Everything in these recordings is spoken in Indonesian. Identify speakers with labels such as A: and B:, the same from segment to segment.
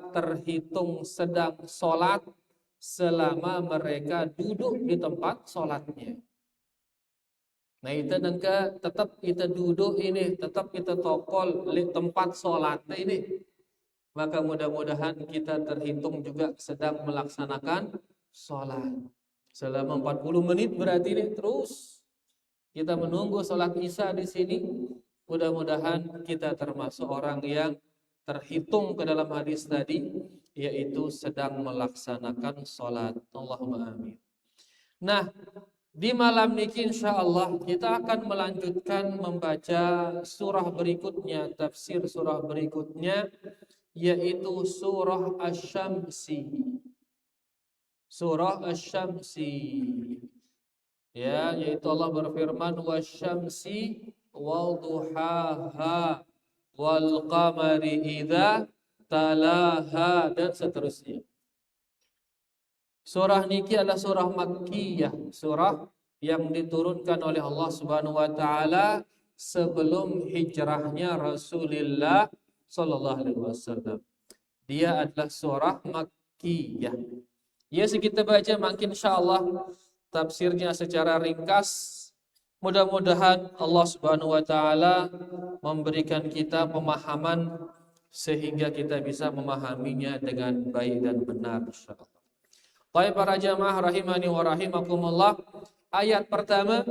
A: terhitung sedang sholat selama mereka duduk di tempat sholatnya. Nah itu nengka tetap kita duduk ini, tetap kita tokol di tempat sholat ini. Maka mudah-mudahan kita terhitung juga sedang melaksanakan sholat. Selama 40 menit berarti ini terus kita menunggu sholat isya di sini. Mudah-mudahan kita termasuk orang yang terhitung ke dalam hadis tadi, yaitu sedang melaksanakan sholat. Allahumma amin. Nah, di malam niki insyaallah kita akan melanjutkan membaca surah berikutnya, tafsir surah berikutnya, yaitu surah Asy-Syamsi. Surah Asy-Syamsi. Ya, yaitu Allah berfirman wasyamsi wal duhaha wal qamari idza talaha dan seterusnya. Surah niki adalah surah Makkiyah, surah yang diturunkan oleh Allah Subhanahu wa taala sebelum hijrahnya Rasulullah sallallahu alaihi wasallam. Dia adalah surah Makkiyah. Ya, kita baca mungkin insyaallah tafsirnya secara ringkas. Mudah-mudahan Allah Subhanahu wa taala memberikan kita pemahaman sehingga kita bisa memahaminya dengan baik dan benar insyaallah. Baik para jamaah rahimani wa rahimakumullah. Ayat pertama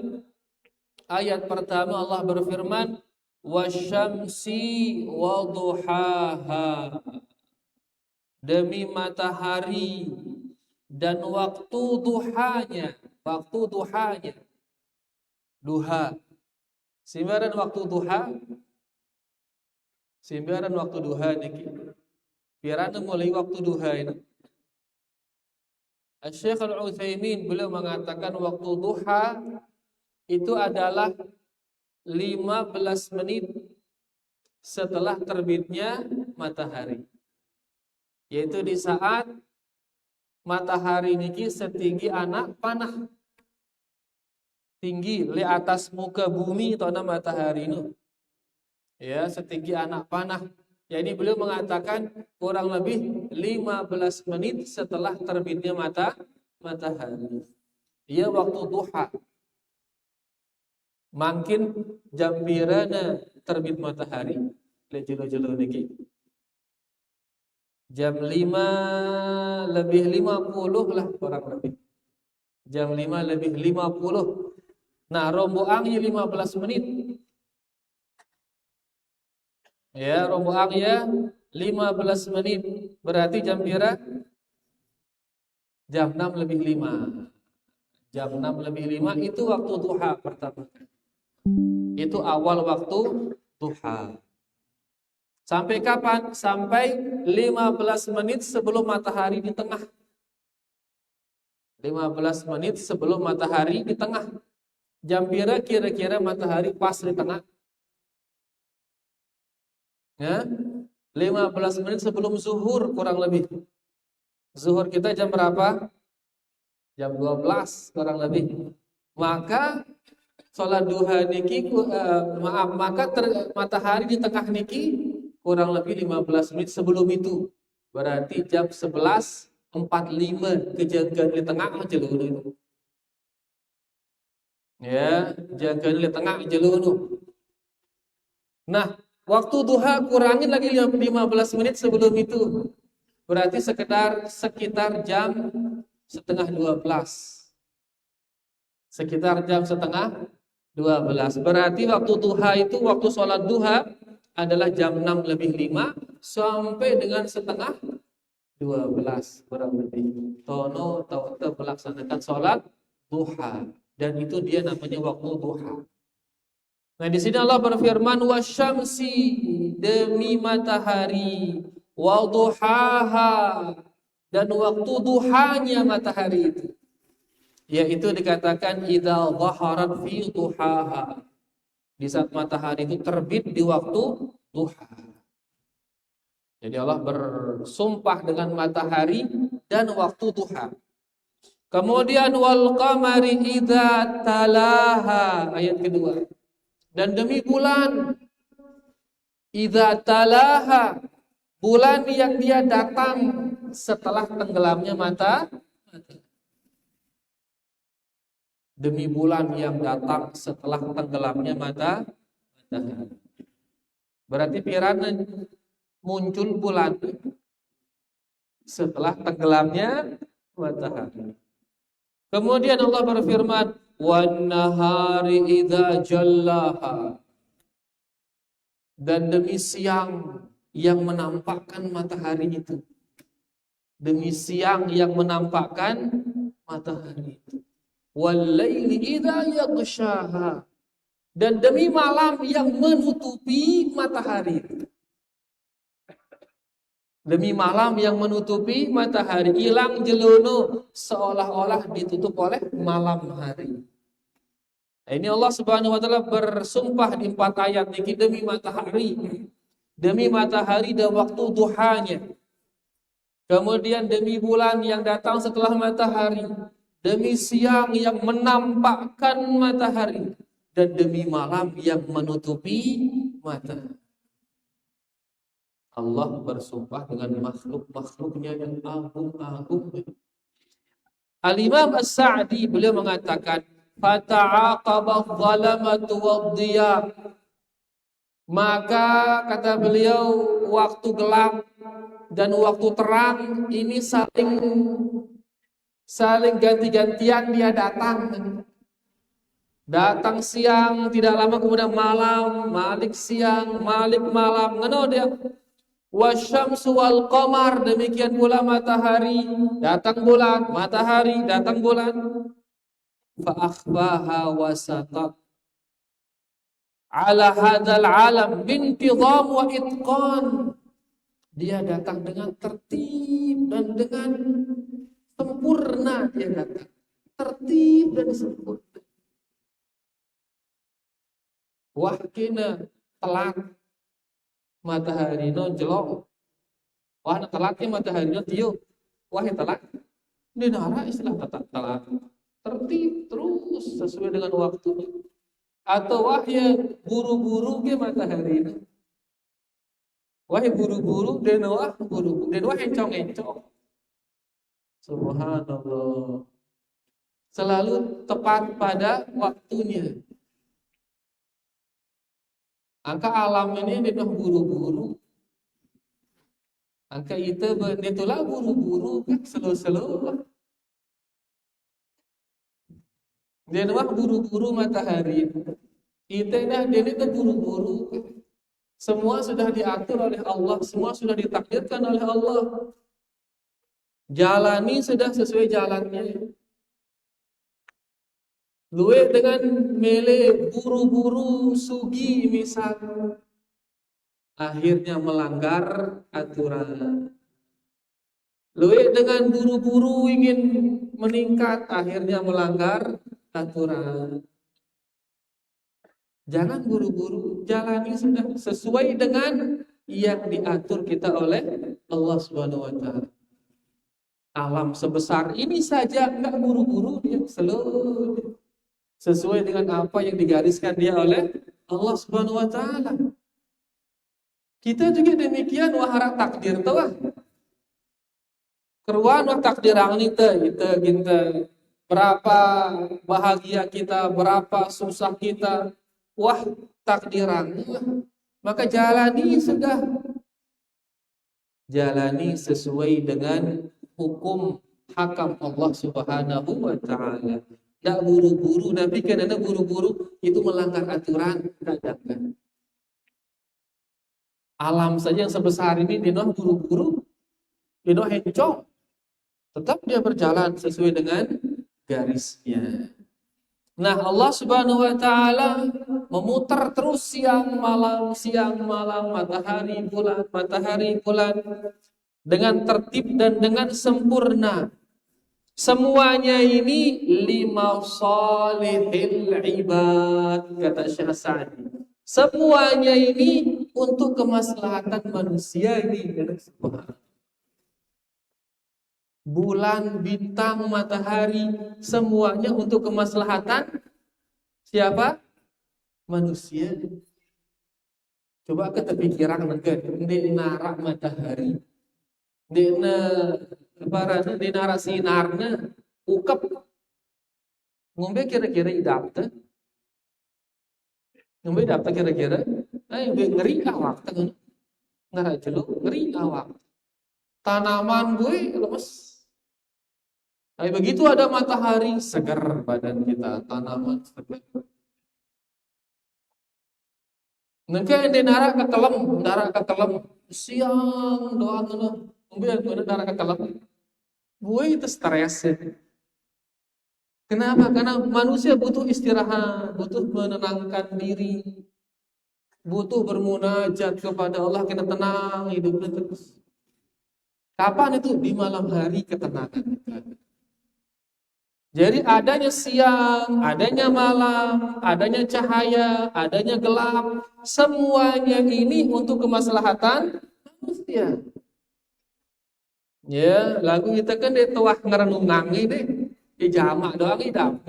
A: Allah berfirman wasyamsi wa duhaha. Demi matahari dan waktu duhanya. Duha. Simbaran waktu duha. Simbaran waktu duha niki. Pirana mulai waktu duha ini. Syekh Al-Utsaimin beliau mengatakan waktu duha itu adalah 15 menit setelah terbitnya matahari. Yaitu di saat matahari niki setinggi anak panah. Tinggi di atas muka bumi tona matahari itu. Ya, setinggi anak panah. Jadi beliau mengatakan kurang lebih 15 menit setelah terbitnya matahari. Ia waktu duha. Makin jam birana terbit matahari. Lihat jelo-jelo niki. Jam 5 lebih 50 lah kurang lebih. Jam 5 lebih 50. Nah, romboangnya 15 menit. Ya, romboangnya 15 menit. Berarti jam pira? Jam 6 lebih 5. Jam 6 lebih 5 itu waktu duha pertama. Itu awal waktu duha. Sampai kapan? Sampai 15 menit sebelum matahari di tengah. 15 menit sebelum matahari di tengah. Jam pira kira-kira matahari pas di tengah? Ya, 15 menit sebelum zuhur kurang lebih. Zuhur kita jam berapa? Jam 12 kurang lebih. Maka sholat duha niki matahari di tengah niki kurang lebih 15 menit sebelum itu. Berarti jam 11.45 kejadian di tengah aja dulu. Ya, jaga di tengah aja dulu. Nah, waktu duha kurangin lagi 15 menit sebelum itu. Berarti sekitar jam setengah 12. Sekitar jam setengah 12. Berarti waktu duha itu, waktu sholat duha adalah jam 6 lebih 5 sampai dengan setengah 12 kurang lebih. Tono atau melaksanakan sholat duha. Dan itu dia namanya waktu duha. Nah di sini Allah berfirman wasyamsi demi matahari wa duhaha dan waktu duhanya matahari itu. Yaitu dikatakan idza dhaharat fi duhaha. Di saat matahari itu terbit di waktu duha. Jadi Allah bersumpah dengan matahari dan waktu duha. Kemudian wal qamari idza talaha ayat kedua. Dan demi bulan idza talaha Bulan yang dia datang setelah tenggelamnya matahari. Demi bulan yang datang setelah tenggelamnya matahari. Berarti pirana muncul bulan setelah tenggelamnya matahari. Kemudian Allah berfirman, "Wan nahari idza jallaha." Dan demi siang yang menampakkan matahari itu. Demi siang yang menampakkan matahari itu. Wal laili idza yaghshaha. Dan demi malam yang menutupi matahari itu. Demi malam yang menutupi matahari, hilang jelono seolah-olah ditutup oleh malam hari. Ini Allah Subhanahu wa taala bersumpah di 4 ayat ini demi matahari. Demi matahari dan waktu duhanya. Kemudian demi bulan yang datang setelah matahari, demi siang yang menampakkan matahari, dan demi malam yang menutupi matahari. Allah bersumpah dengan makhluk-makhluknya yang agung-agung. Al-Imam As-Sa'di beliau mengatakan, "Fata'aqaba adh-dhalamatu wadh-dhiya." Maka kata beliau, waktu gelap dan waktu terang ini saling ganti-gantian dia datang. Datang siang, tidak lama kemudian malam, malik siang, malik malam. Ngono dia. Wasyamsu wal qamar, demikian pula matahari, datang bulan, matahari, datang bulan. Fa akhfaha wasatat ala hadzal alam bintidham wa itqan. Dia datang dengan tertib dan dengan sempurna, dia datang tertib dan sempurna. Wah kena telat matahari no jelok. Wah telatnya matahari no tiup. Wah telat. Ini nara istilah telat. Tertib terus sesuai dengan waktunya. Atau wah ya buru-buru ke matahari no. Wah buru-buru dan wah buru dan wah encong-encong. Subhanallah. Selalu tepat pada waktunya. Angka alam ini dia buru-buru. Angka itu itulah buru-buru kan slow-slow. Dia mah buru-buru matahari. Itu dah dia itu buru-buru. Semua sudah diatur oleh Allah, semua sudah ditakdirkan oleh Allah. Jalani sudah sesuai jalannya. Luwe dengan mele buru-buru sugi misal, akhirnya melanggar aturan. Luwe dengan buru-buru ingin meningkat, akhirnya melanggar aturan. Jangan buru-buru, jalani sudah sesuai dengan yang diatur kita oleh Allah Subhanahu wa taala. Alam sebesar ini saja enggak buru-buru, dia slow. Sesuai dengan apa yang digariskan dia oleh Allah Subhanahu wa taala. Kita juga demikian wahara takdir tuh. Keruan wah takdir angni teh kita berapa bahagia kita, berapa susah kita, wah takdiran. Maka jalani sudah. Jalani sesuai dengan hukum hakam Allah Subhanahu wa taala. Tak buru-buru, Nabi kan ada buru-buru itu melanggar aturan, katakan. Alam saja yang sebesar ini dinoh buru-buru, dinoh hencong. Tetap dia berjalan sesuai dengan garisnya. Nah, Allah Subhanahu wa taala memutar terus siang malam, matahari bulan dengan tertib dan dengan sempurna. Semuanya ini lima salihil ibad, kata Syekh Sa'di. Semuanya ini untuk kemaslahatan manusia ini. Bulan, bintang, matahari, semuanya untuk kemaslahatan siapa? Manusia. Coba kita pikiran di narak matahari, di narak sinarnya, ukap, ngombe kira-kira idap ngombe dapet kira-kira, ngeri awak, ngarak jeluk, ngeri awak. Tanaman gue lemes. Begitu ada matahari, segar badan kita, tanaman segar. Nengke di narak kekelam, siang doa ngono, kemudian narak kekelam. Gue itu stres. Kenapa? Karena manusia butuh istirahat, butuh menenangkan diri, butuh bermunajat kepada Allah, kena tenang hidupnya terus. Kapan itu? Di malam hari ketenangan. Jadi adanya siang, adanya malam, adanya cahaya, adanya gelap, semuanya ini untuk kemaslahatan manusia. Ya, lagu kita kan dia tuah ngerenungang ini, jamak doang idam.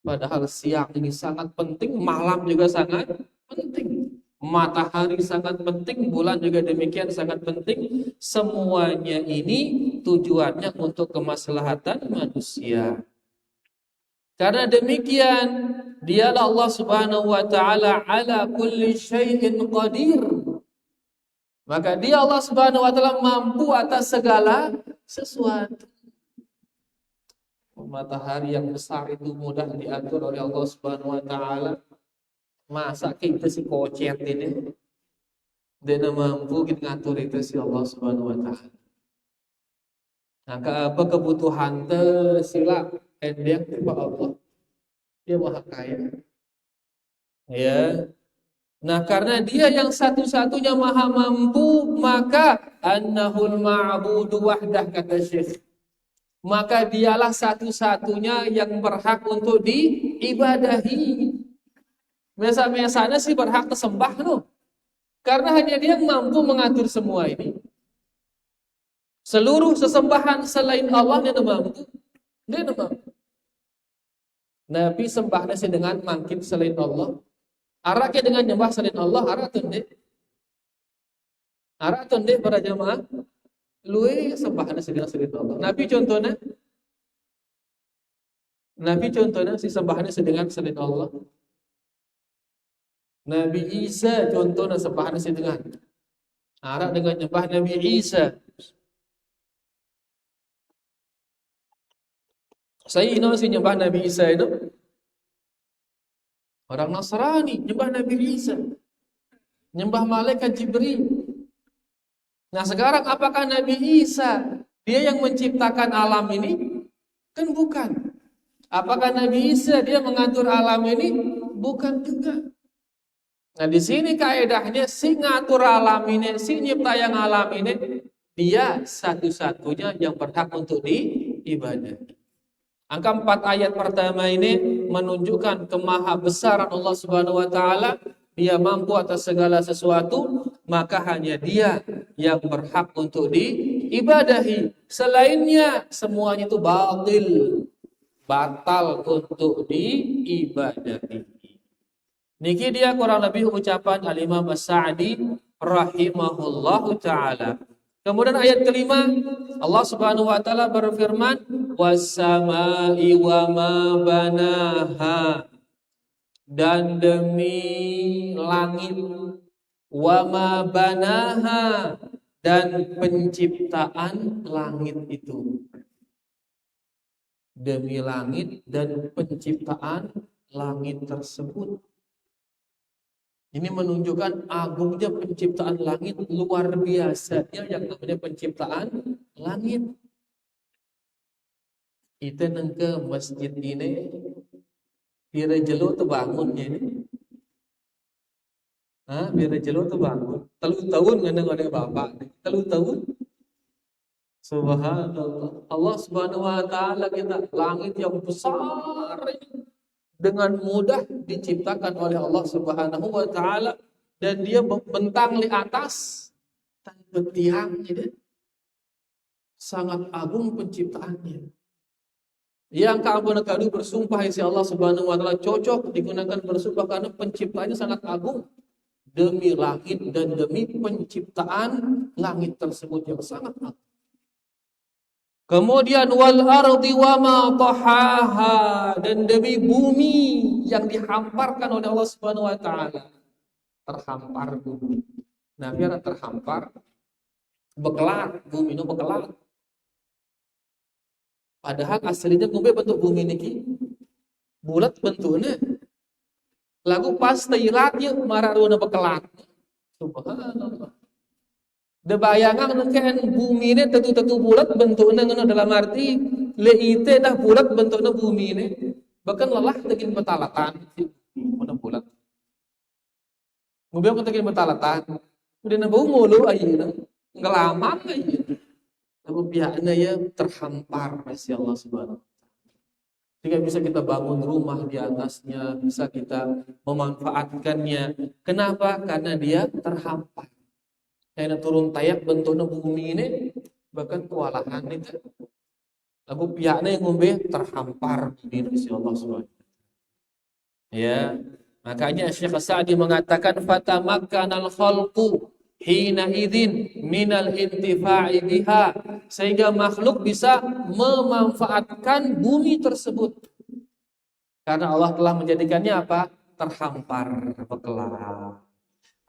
A: Padahal siang ini sangat penting, malam juga sangat penting. Matahari sangat penting, bulan juga demikian sangat penting. Semuanya ini tujuannya untuk kemaslahatan manusia. Karena demikian, dialah Allah Subhanahu wa taala ala kulli syai'in qadir. Maka dia Allah Subhanahu wa taala mampu atas segala sesuatu. Matahari yang besar itu mudah diatur oleh Allah Subhanahu wa taala. Masa kita si kocet ini dia mampu kita ngatur itu si Allah Subhanahu wa taala. Nah, apa kebutuhan sila endek kepada Allah. Dia maha kaya. Ya. Nah, karena dia yang satu-satunya maha mampu, maka annahul ma'budu wahdah, kata Syekh. Maka dialah satu-satunya yang berhak untuk diibadahi. Biasa-biasanya sih berhak tersembah no. Karena hanya dia yang mampu mengatur semua ini. Seluruh sesembahan selain Allah dia mampu. Dia mampu. Nabi sembahnya dengan mangkit selain Allah. Araknya dengan nyembah selain Allah, arak tunde. Arak tunde para jamaah. Lui sembahnya dengan selain Allah. Nabi contohnya si sembahnya dengan selain Allah. Nabi Isa contohnya sembahnya dengan arak dengan nyembah Nabi Isa. Saya ini si nyembah Nabi Isa itu orang Nasrani nyembah Nabi Isa, nyembah malaikat Jibril. Nah sekarang apakah Nabi Isa dia yang menciptakan alam ini? Kan bukan. Apakah Nabi Isa dia mengatur alam ini? Bukan juga. Nah di sini kaedahnya si ngatur alam ini, si nyipta yang alam ini, dia satu-satunya yang berhak untuk diibadahi. Angka 4 ayat pertama ini menunjukkan kemahabesaran Allah Subhanahu wa taala. Dia mampu atas segala sesuatu, maka hanya dia yang berhak untuk diibadahi. Selainnya semuanya itu batal untuk diibadahi. Niki dia kurang lebih ucapan Al-Imam As-Sa'di rahimahullahu ta'ala. Kemudian ayat kelima, Allah Subhanahu wa taala berfirman, was-samai wa ma banaha, dan demi langit, wa ma banaha, dan penciptaan langit itu. Demi langit dan penciptaan langit tersebut. Ini menunjukkan agungnya penciptaan langit, luar biasanya yang namanya penciptaan langit. Itu nengke masjid ini Bira jelo tu bangunnya ini. Bira jelo tu bangun. Telu tahun ngene bapak. Telu tahun. Subhanallah. Allah Subhanahu wa taala kita langit yang besar ini dengan mudah diciptakan oleh Allah Subhanahu wa taala dan dia bentang di atas tanpa tiang ini. Sangat agung penciptaannya. Yang keagungan kadu bersumpah isi Allah Subhanahu wa taala cocok digunakan bersumpah karena penciptaannya sangat agung demi langit dan demi penciptaan langit tersebut yang sangat agung. Kemudian wal ardi wa ma tahaha, dan demi bumi yang dihamparkan oleh Allah Subhanahu wa taala. Terhampar bumi. Nah, biar terhampar bekelat, bumi itu bekelat. Padahal aslinya bentuk bumi niki bulat bentuknya. Lagu pas teiratnya mararuna bekelat. Subhanallah. Da bayangan kan bumi ini tentu bulat bentuknya ngono, dalam arti leite dah bulat bentuknya bumi ini. Bahkan lelah tekin betalatan mana bulat. Ngobrol tekin betalatan. Udah nabau mulu ayeuna. Ngelaman ayeuna. Tapi pihaknya ya terhampar masya Allah subhanahu. Sehingga bisa kita bangun rumah di atasnya, bisa kita memanfaatkannya. Kenapa? Karena dia terhampar. Karena turun tayak bentuknya bumi ini, bahkan kewalahan itu. Lagu pihaknya yang ngombe terhampar di Allah SWT. Ya, makanya Syekh Sa'di mengatakan fatamakkanal khalqu hina idzin minal intifa'i biha, sehingga makhluk bisa memanfaatkan bumi tersebut. Karena Allah telah menjadikannya apa? Terhampar, bekelar.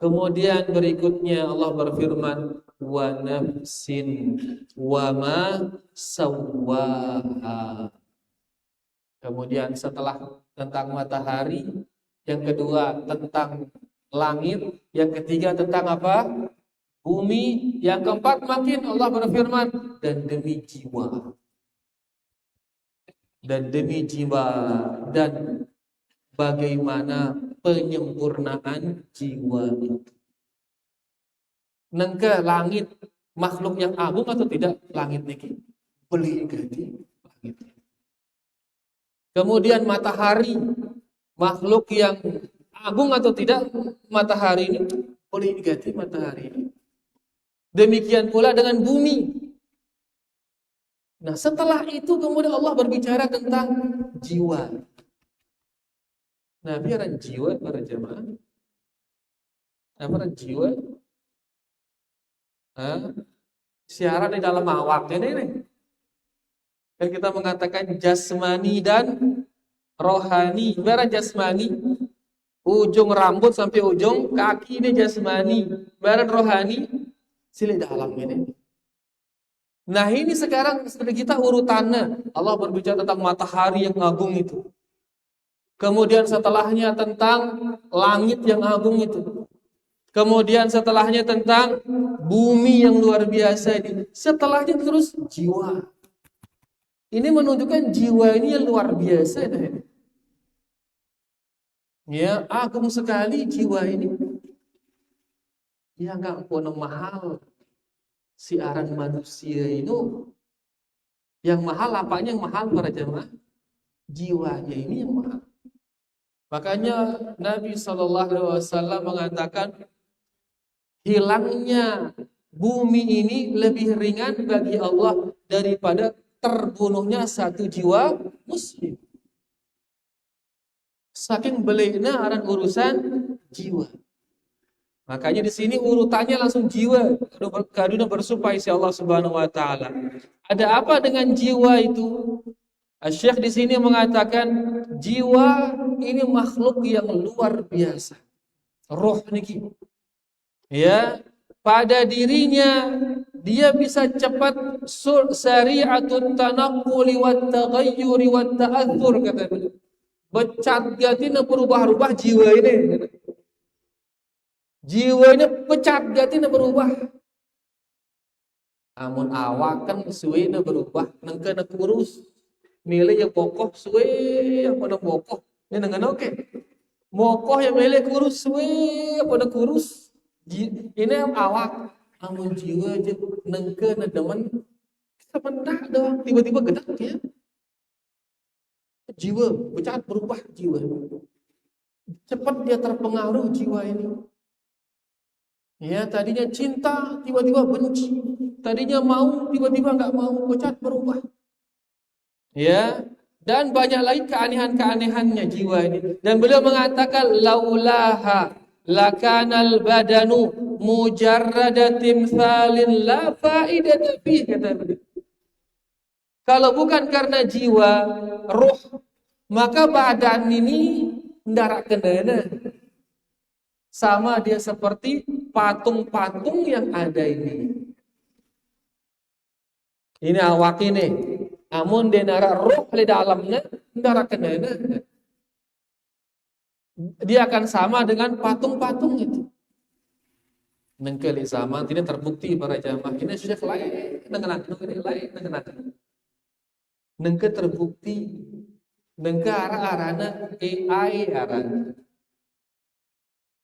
A: Kemudian berikutnya Allah berfirman wa nafsin wa ma sawwaha. Kemudian setelah tentang matahari, yang kedua tentang langit, yang ketiga tentang apa? Bumi, yang keempat makin Allah berfirman dan demi jiwa. Dan demi jiwa, dan bagaimana penyempurnaan jiwa itu. Nengke langit makhluk yang agung atau tidak? Langit niki beli ganti langit. Kemudian matahari makhluk yang agung atau tidak? Matahari ini beli ganti matahari ini. Demikian pula dengan bumi. Nah, setelah itu kemudian Allah berbicara tentang jiwa. Nah, biaran jiwa para jemaah. Biaran jiwa. Siaran di dalam awak ini. Kan kita mengatakan jasmani dan rohani. Biaran jasmani, ujung rambut sampai ujung kaki ini jasmani. Biaran rohani, sila dalam ini. Nah, ini sekarang kita urutannya. Allah berbicara tentang matahari yang agung itu. Kemudian setelahnya tentang langit yang agung itu. Kemudian setelahnya tentang bumi yang luar biasa ini. Setelahnya terus jiwa. Ini menunjukkan jiwa ini yang luar biasa. Ya, agung sekali jiwa ini. Ya, nggak punya mahal. Siaran manusia itu. Yang mahal apanya yang mahal para jemaah? Jiwanya ini yang mahal. Makanya Nabi SAW mengatakan hilangnya bumi ini lebih ringan bagi Allah daripada terbunuhnya satu jiwa muslim. Saking beleknya aran urusan jiwa. Makanya di sini urutannya langsung jiwa. Kaduna bersumpah isi Allah Subhanahu wa taala. Ada apa dengan jiwa itu? Syekh di sini mengatakan jiwa ini makhluk yang luar biasa. Roh niki. Ya, pada dirinya dia bisa cepat sari'atun tanaqquli wat taghayyuri wat ta'athur kata beliau. Becat gatina berubah-ubah jiwa ini. Jiwa ini becat gatina berubah. Amun awak kan suwe berubah nengke kurus. Milih yang kokoh suwe apa nak kokoh ini dengan oke. Mokoh yang milih kurus suwe apa nak kurus. Ini awak amun jiwa je nengke na demen sebentar doang tiba-tiba gedak ya. Jiwa becat berubah jiwa. Cepat dia terpengaruh jiwa ini. Ya, tadinya cinta tiba-tiba benci. Tadinya mau tiba-tiba enggak mau, becat berubah. Ya, dan banyak lagi keanehan-keanehannya jiwa ini. Dan beliau mengatakan laulaha lakanal badanu mujarrada timthalin la faidata fihi, kata beliau. Kalau bukan karena jiwa, ruh, maka badan ini ndarak kendana. Sama dia seperti patung-patung yang ada ini. Ini awak ini. Amun dia nara ruh di dalamnya, ndarak kendana. Dia akan sama dengan patung-patung itu. Nengkeli sama, tidak terbukti para jamaah. Ini syekh lain, lain. Nengke terbukti, nengke arah-arahna AI arah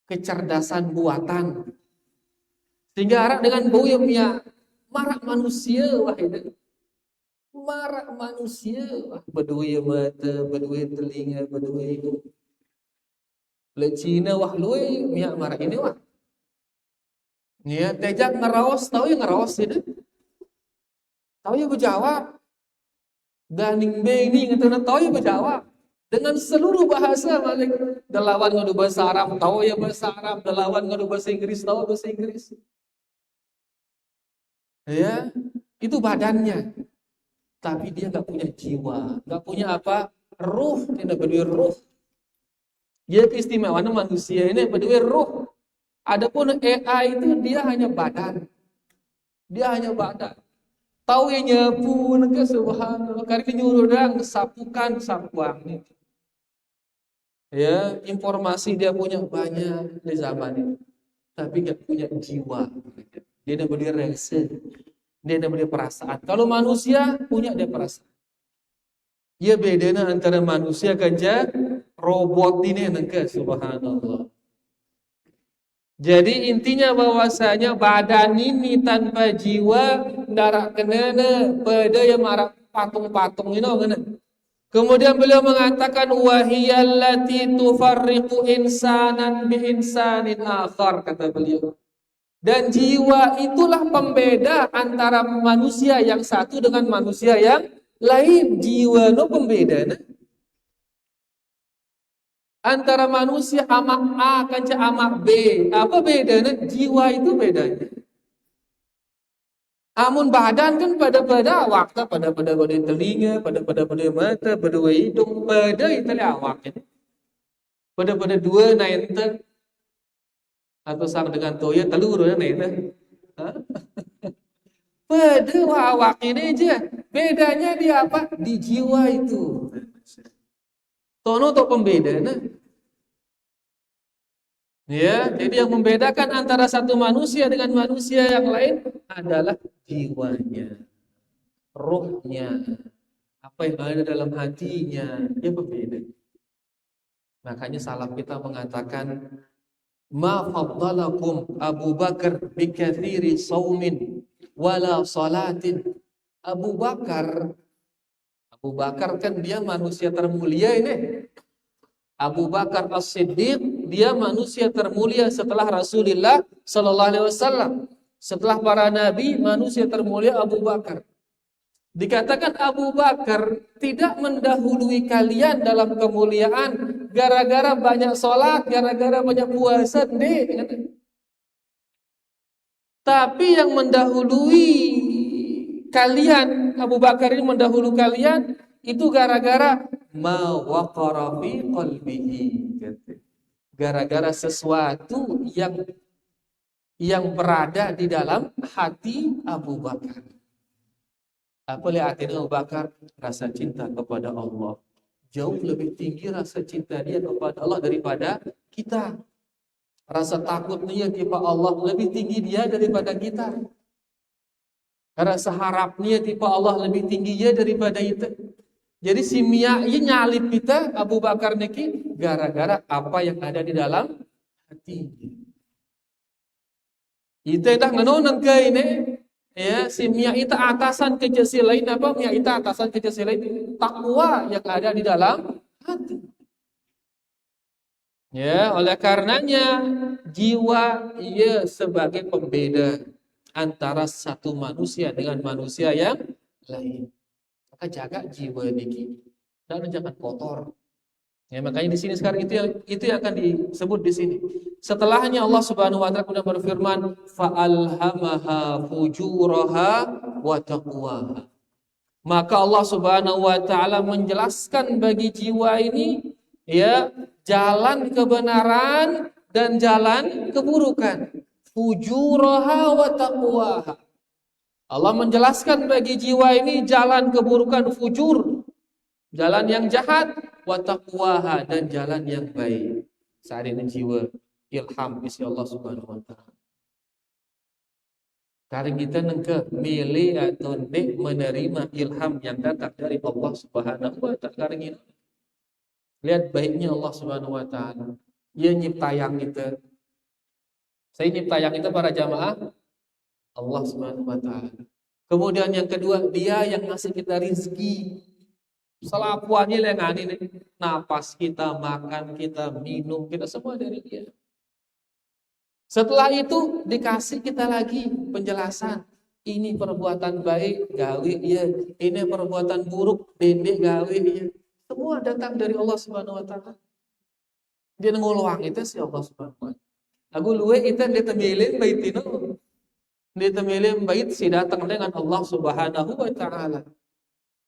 A: kecerdasan buatan. Sehingga arah dengan bau yang marak manusia wah itu. Marak manusia wah bedui mata, bedui telinga, bedui hidung. Le Cina wah luwe miak marak ini wah. Ya, tejak ngeraos, tahu yang ngeraos itu? Tahu yang berjawab. Ganing beni ngetana tahu ya berjawab dengan seluruh bahasa malik. Dalawan ngadu bahasa Arab tahu ya bahasa Arab, dalawan ngadu bahasa Inggris tahu bahasa Inggris. Ya, itu badannya. Tapi dia enggak punya jiwa, enggak punya apa? Ruh, tidak berdua ruh. Dia keistimewaan manusia ini berdua ruh. Adapun AI itu dia hanya badan. Dia hanya badan. Tahu yang nyapu ke subhanallah kali nyuruh dang sapukan sapuang nih. Ya, informasi dia punya banyak di zaman ini. Tapi enggak punya jiwa. Dia tidak punya reaksi. Dia tidak punya perasaan. Kalau manusia punya dia perasaan. Ya bedanya antara manusia kerja robot ini nengke subhanallah. Jadi intinya bahwasanya badan ini tanpa jiwa ndarak kenana pada yang marah patung-patung ini ngene. Kemudian beliau mengatakan wahiyallati tufarriqu insanan bi insanin akhar, kata beliau. Dan jiwa itulah pembeda antara manusia yang satu dengan manusia yang lain. Jiwa no pembeda. Antara manusia amak A kanca amak B. Apa bedanya? Jiwa itu bedanya. Amun badan kan pada awak, pada telinga, pada mata, pada hidung, pada itu awak. Pada dua naik atau sang dengan toya telur naik. Pada awak ini aja. Bedanya di apa? Di jiwa itu. Tono atau pembedanya. Ya, jadi yang membedakan antara satu manusia dengan manusia yang lain adalah jiwanya, ruhnya, apa yang ada dalam hatinya, dia berbeda. Makanya salaf kita mengatakan, ma faddalakum Abu Bakar bikathiri saumin wala salatin. Abu Bakar kan dia manusia termulia ini. Abu Bakar As-Siddiq dia manusia termulia setelah Rasulullah sallallahu alaihi wasallam. Setelah para nabi, manusia termulia Abu Bakar. Dikatakan Abu Bakar tidak mendahului kalian dalam kemuliaan gara-gara banyak sholat, gara-gara banyak puasa, tapi yang mendahului kalian, Abu Bakar ini mendahului kalian itu gara-gara ma waqara fi qalbihi, gara-gara sesuatu yang berada di dalam hati Abu Bakar. Apa lihat hati Abu Bakar? Rasa cinta kepada Allah. Jauh lebih tinggi rasa cinta dia kepada Allah daripada kita. Rasa takutnya kepada Allah lebih tinggi dia daripada kita. Rasa harapnya kepada Allah lebih tinggi dia daripada kita. Jadi si Mia ini nyalip kita Abu Bakar niki gara-gara apa yang ada di dalam hati. Kita dah ngenonan ke ini ya si Mia itu atasan kejasi lain apa Mia itu atasan kejasi lain takwa yang ada di dalam hati. Ya, oleh karenanya jiwa ia sebagai pembeda antara satu manusia dengan manusia yang lain. Maka jaga jiwa niki dan jangan kotor. Ya, makanya di sini sekarang itu yang akan disebut di sini. Setelahnya Allah Subhanahu wa taala kemudian berfirman, fa'alhamaha fujuraha wa taqwaha. Maka Allah Subhanahu wa taala menjelaskan bagi jiwa ini ya jalan kebenaran dan jalan keburukan. Fujuraha wa taqwaha. Allah menjelaskan bagi jiwa ini jalan keburukan fujur, jalan yang jahat, wa taqwaha dan jalan yang baik. Saat ini jiwa ilham isi Allah Subhanahu wa taala. Karena kita nengke milih atau nek menerima ilham yang datang dari Allah Subhanahu wa taala. Karena ini lihat baiknya Allah Subhanahu wa taala. Dia nyiptayang kita. Saya nyiptayang itu para jamaah Allah Subhanahu wa taala. Kemudian yang kedua, dia yang ngasih kita rizki. Selapuannya lengan ini, napas kita, makan kita, minum kita semua dari dia. Setelah itu dikasih kita lagi penjelasan. Ini perbuatan baik, gawe ya. Ini perbuatan buruk, dendek gawe ya. Semua datang dari Allah Subhanahu wa taala. Dia nguluang itu si Allah Subhanahu wa taala. Aku luwe itu ditemilin baitino. Ditemilin bait si datang dengan Allah Subhanahu wa taala.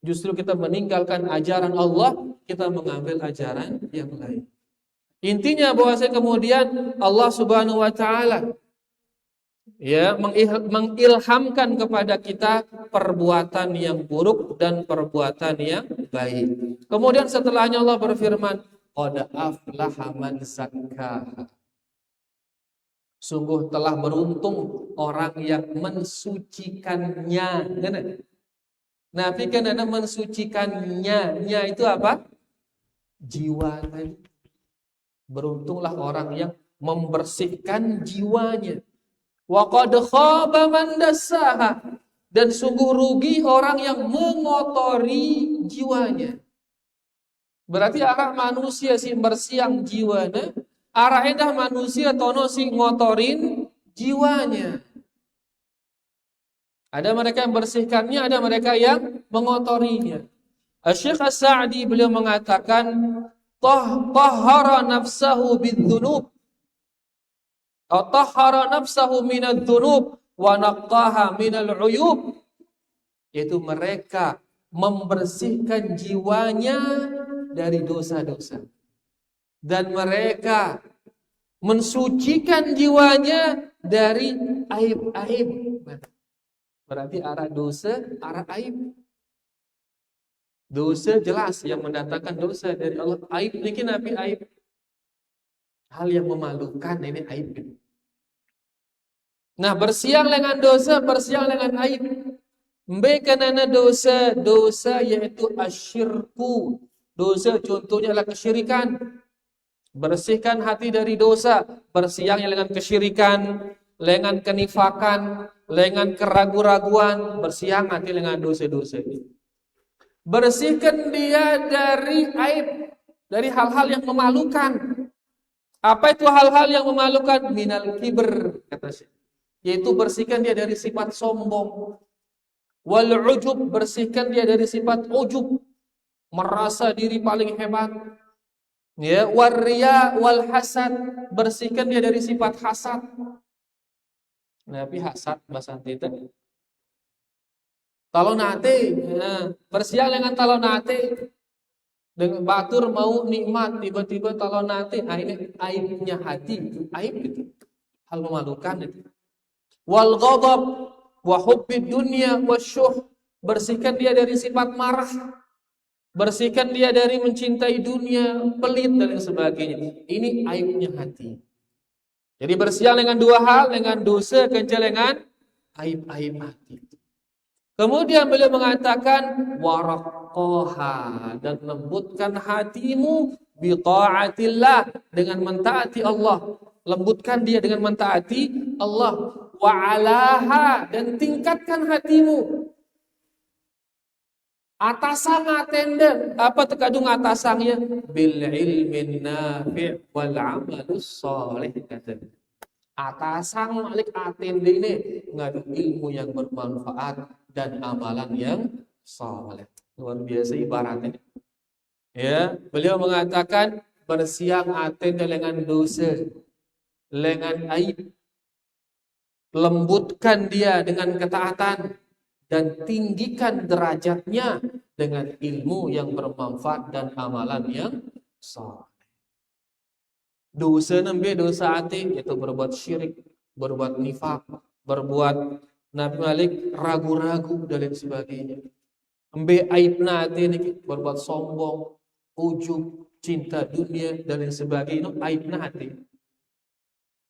A: Justru kita meninggalkan ajaran Allah, kita mengambil ajaran yang lain. Intinya bahwasanya kemudian Allah Subhanahu wa taala ya mengilhamkan kepada kita perbuatan yang buruk dan perbuatan yang baik. Kemudian setelahnya Allah berfirman, qad aflaha man zakkaha. Sungguh telah beruntung orang yang mensucikannya. Nabi kan ada mensucikannya. Nya itu apa? Jiwa tadi. Beruntunglah orang yang membersihkan jiwanya. Wa qad khaba man dassaha. Dan sungguh rugi orang yang mengotori jiwanya. Berarti arah manusia si bersiang jiwanya, arah edah manusia tono si ngotorin jiwanya. Ada mereka yang bersihkannya, ada mereka yang mengotorinya. Syekh As-Sa'di beliau mengatakan, tahhara nafsahu bidzunub atau tahhara nafsahu minadz-dzunub wa naqqaha minal uyub. Yaitu mereka membersihkan jiwanya dari dosa-dosa. Dan mereka mensucikan jiwanya dari aib-aib. Berarti arah dosa, arah aib. Dosa jelas yang mendatangkan dosa dari Allah. Aib ini nabi aib. Hal yang memalukan ini aib. Nah, bersiang dengan dosa, bersiang dengan aib. Mbekanana dosa, dosa yaitu asyirku. Dosa contohnya adalah kesyirikan. Bersihkan hati dari dosa, bersiang dengan kesyirikan, dengan kenifakan, dengan keraguan-raguan, bersiang hati dengan dosa-dosa ini. Bersihkan dia dari aib, dari hal-hal yang memalukan. Apa itu hal-hal yang memalukan? Minal kibr, kata Syekh. Yaitu bersihkan dia dari sifat sombong. Wal ujub, bersihkan dia dari sifat ujub, merasa diri paling hebat. Ya, warriya wal hasad, bersihkan dia dari sifat hasad. Nabi hasad bahasa kita. Talonate, bersiang dengan talonate. Dengan batur mau nikmat, tiba-tiba talonate. Nah, ini aibnya hati, aib itu. Hal memalukan itu. Wal ghadab wa hubbid dunya wasyuh, bersihkan dia dari sifat marah. Bersihkan dia dari mencintai dunia, pelit dan sebagainya. Ini aibnya hati. Jadi bersiang dengan dua hal, dengan dosa, dengan aib-aib hati. Kemudian beliau mengatakan waraqqaha, dan lembutkan hatimu bi taatillah, dengan mentaati Allah. Lembutkan dia dengan mentaati Allah. Wa alaha, dan tingkatkan hatimu. Atasan atenden, apa terkadung atasannya? Bil ilmin nafi' wal amalus shalih, kata. Atasan malik atende ini ngadu ilmu yang bermanfaat dan amalan yang saleh. Luar biasa ibaratnya. Ya, beliau mengatakan bersiang atende dengan dosa. dengan aib, lembutkan dia dengan ketaatan, dan tinggikan derajatnya dengan ilmu yang bermanfaat dan amalan yang saleh. Dosa nembe dosa hati itu berbuat syirik, berbuat nifak, berbuat Nabi Malik ragu-ragu dan lain sebagainya. Embe aibna hati ini berbuat sombong, ujub, cinta dunia dan lain sebagainya. Itu aibna hati.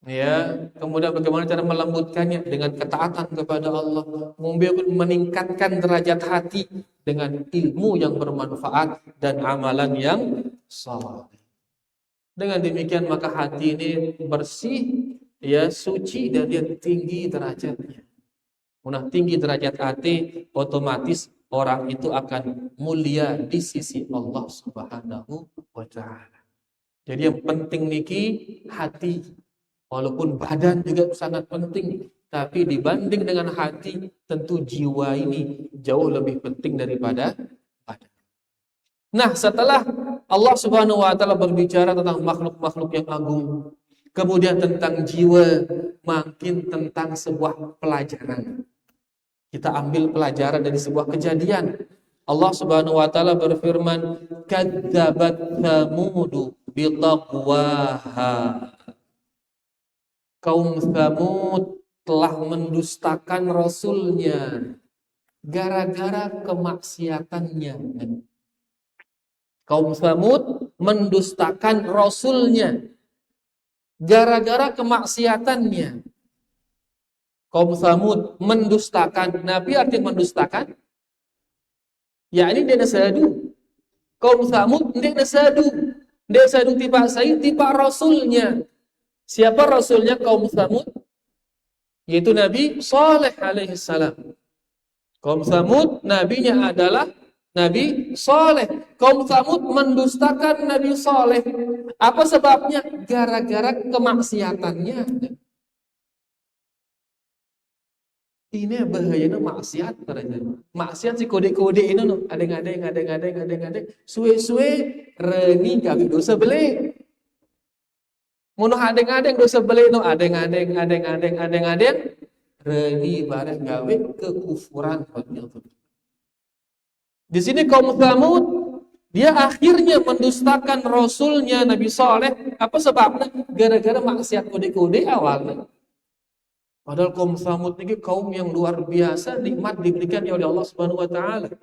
A: Ya, kemudian bagaimana cara melembutkannya dengan ketaatan kepada Allah, meningkatkan derajat hati dengan ilmu yang bermanfaat dan amalan yang saleh. Dengan demikian maka hati ini bersih, ya suci dan dia tinggi derajatnya. Nah, tinggi derajat hati, otomatis orang itu akan mulia di sisi Allah Subhanahu wa taala. Jadi yang penting niki hati. Walaupun badan juga sangat penting, tapi dibanding dengan hati, tentu jiwa ini jauh lebih penting daripada badan. Nah, setelah Allah Subhanahu wa taala berbicara tentang makhluk-makhluk yang agung, kemudian tentang jiwa, makin tentang sebuah pelajaran. Kita ambil pelajaran dari sebuah kejadian. Allah Subhanahu wa taala berfirman, "Kadzabat Tsamud bitaqwaha." Kaum Tsamud telah mendustakan Rasulnya gara-gara kemaksiatannya. Kaum Tsamud mendustakan Rasulnya gara-gara kemaksiatannya. Kaum Tsamud mendustakan Nabi, artinya mendustakan ya ini dia nasadu. Kaum Tsamud dia nasadu tiba saya tiba Rasulnya. Siapa Rasulnya kaum Tsamud? Yaitu Nabi Saleh alaihi salam. Kaum Tsamud nabinya adalah Nabi Saleh. Kaum Tsamud mendustakan Nabi Saleh. Apa sebabnya? Gara-gara kemaksiatannya. Ini bahayanya maksiat ternyata. Maksiat si kode-kode ini no, adeng-adeng suwe-suwe reni gawe dosa beli. Mun adeng-adeng dosa beli no adeng-adeng reni bareng gawe kekufuran. Di sini kaum Tsamud dia akhirnya mendustakan Rasulnya Nabi Saleh. Apa sebabnya? Gara-gara maksiat kode-kode awalnya. Padahal kaum Tsamud ini kaum yang luar biasa, nikmat diberikan oleh Allah Subhanahu wa taala.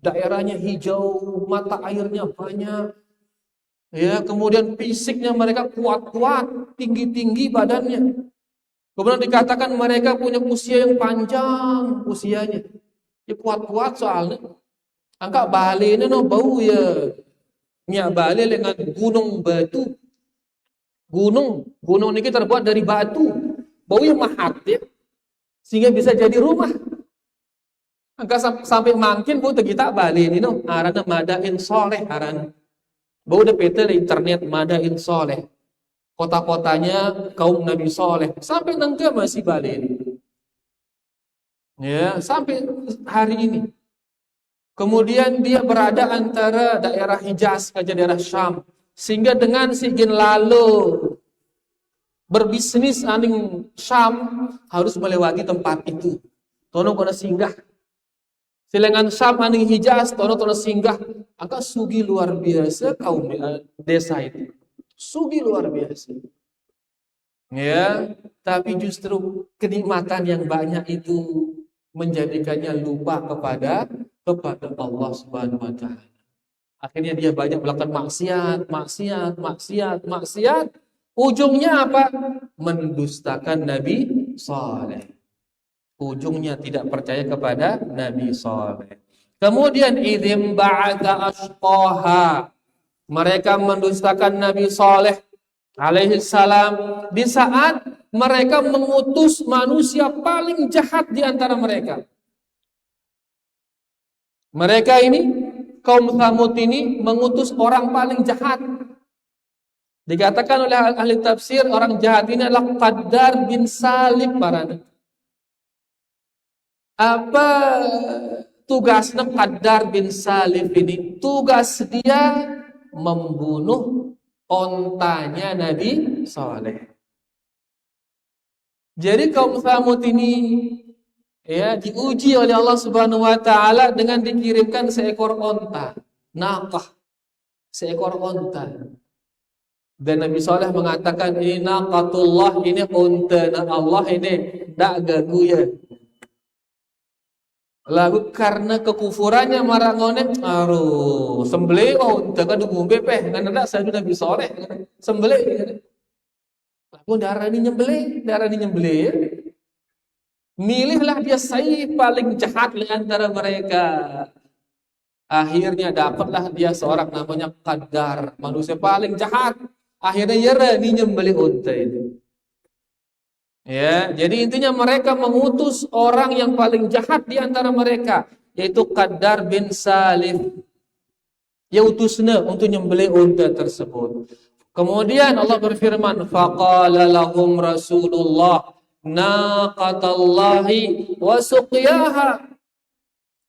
A: Daerahnya hijau, mata airnya banyak. Ya, kemudian fisiknya mereka kuat-kuat, tinggi-tinggi badannya. Kemudian dikatakan mereka punya usia yang panjang usianya. Ya kuat-kuat soalnya. Angka Bali ini no bau ya. Nya Bali dengan gunung batu. Gunung ini terbuat dari batu. Baunya mahat ya. Sehingga bisa jadi rumah. Angka sampai makin bu kita Bali ini no arana Madain Soleh arana. Bau udah PT di internet Madain Soleh. Kota-kotanya kaum Nabi Soleh. Sampai nengke masih Bali ini. Ya, sampai hari ini. Kemudian dia berada antara daerah Hijaz ke daerah Syam. Sehingga dengan sigin lalu berbisnis aning Syam harus melewati tempat itu. Tono kena singgah. Silengan Syam aning Hijaz, tono singgah. Angka sugi luar biasa kaum desa itu. Sugi luar biasa. Ya, tapi justru kenikmatan yang banyak itu menjadikannya lupa kepada Allah Subhanahu wa taala. Akhirnya dia banyak melakukan maksiat. Ujungnya apa? Mendustakan Nabi Saleh. Ujungnya tidak percaya kepada Nabi Saleh. Kemudian idzim ba'atha ashqaha. Mereka mendustakan Nabi Saleh alaihi salam di saat mereka mengutus manusia paling jahat di antara mereka. Mereka ini kaum Tsamud ini mengutus orang paling jahat. Dikatakan oleh ahli tafsir orang jahat ini adalah Qaddar bin Salim parana. Apa tugasnya Qaddar bin Salim ini? Tugas dia membunuh ontanya Nabi Saleh. Jadi kaum Tsamud ini ya diuji oleh Allah Subhanahu wa taala dengan dikirimkan seekor onta, naqah, seekor onta. Dan Nabi Saleh mengatakan ini naqatullah, ini onta Allah, ini tak ganggu ya. Lalu karena kekufurannya marangone, aduh, sembelih onta kan ngombe peh, kan ada saya Nabi Saleh, sembelih. Lalu darah ini nyembelih ya. Milihlah dia sayyid paling jahat di antara mereka. Akhirnya dapatlah dia seorang namanya Qadar, manusia paling jahat. Akhirnya Yerani nyembelih unta itu. Ya, jadi intinya mereka mengutus orang yang paling jahat di antara mereka, yaitu Qadar bin Salif. Dia utusnya untuk nyembelih unta tersebut. Kemudian Allah berfirman, faqala lahum Rasulullah naqatallahi wa suqyaha.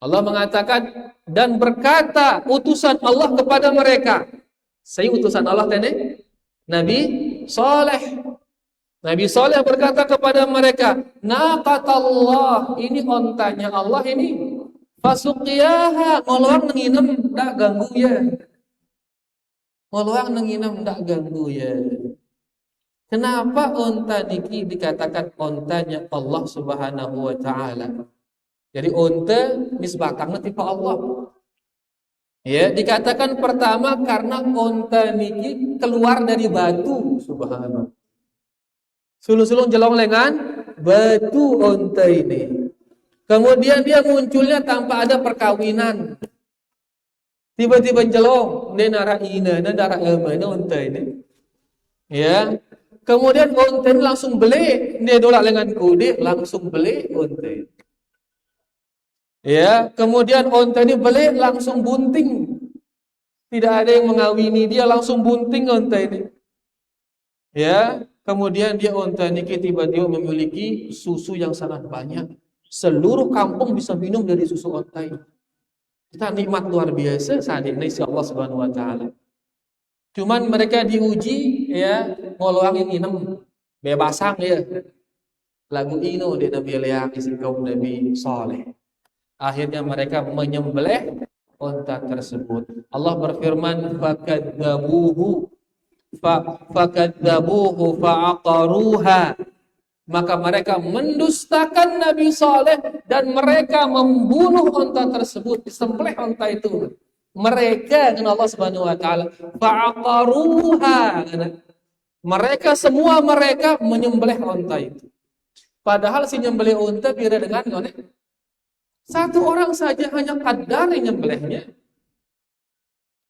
A: Allah mengatakan dan berkata utusan Allah kepada mereka. Saya utusan Allah tadi Nabi Saleh. Nabi Saleh berkata kepada mereka, naqatallah, ini ontanya Allah ini. Fasuqyaha, ngoloang nginem ndak ganggu ya. Ngoloang nginem ndak ganggu ya. Kenapa onta niki dikatakan ontanya Allah Subhanahu wa taala? Jadi onta nisbatangna ti Allah. Ya, dikatakan pertama karena onta niki keluar dari batu, subhanallah. Sulung-sulung jelong lengan batu onta ini. Kemudian dia munculnya tanpa ada perkawinan. Tiba-tiba jelong, ne nara ina, ne nara emana onta ini. Ya. Kemudian onta ini langsung beli, dia dolak lengan kude, langsung beli onta ini. Ya, kemudian onta ini beli langsung bunting. Tidak ada yang mengawini dia, langsung bunting onta ini. Ya, kemudian dia onta ini tiba-tiba memiliki susu yang sangat banyak. Seluruh kampung bisa minum dari susu onta ini. Kita nikmat luar biasa saat ini si Allah Subhanahu wa taala. Cuman mereka diuji ya, ngoloang yang inem bebasang ya. Lagu ino dia Nabi Liang isi kaum Nabi Saleh. Akhirnya mereka menyembelih onta tersebut. Allah berfirman, fakadzabuhu fa'aqaruha. Maka mereka mendustakan Nabi Saleh dan mereka membunuh onta tersebut, disembelih onta itu. Mereka dengan Allah Subhanahu wa taala fa'aqaruha. Mereka semua menyembelih onta itu. Padahal si nyembelih onta beda dengan satu orang saja, hanya Qadar yang nyembelihnya.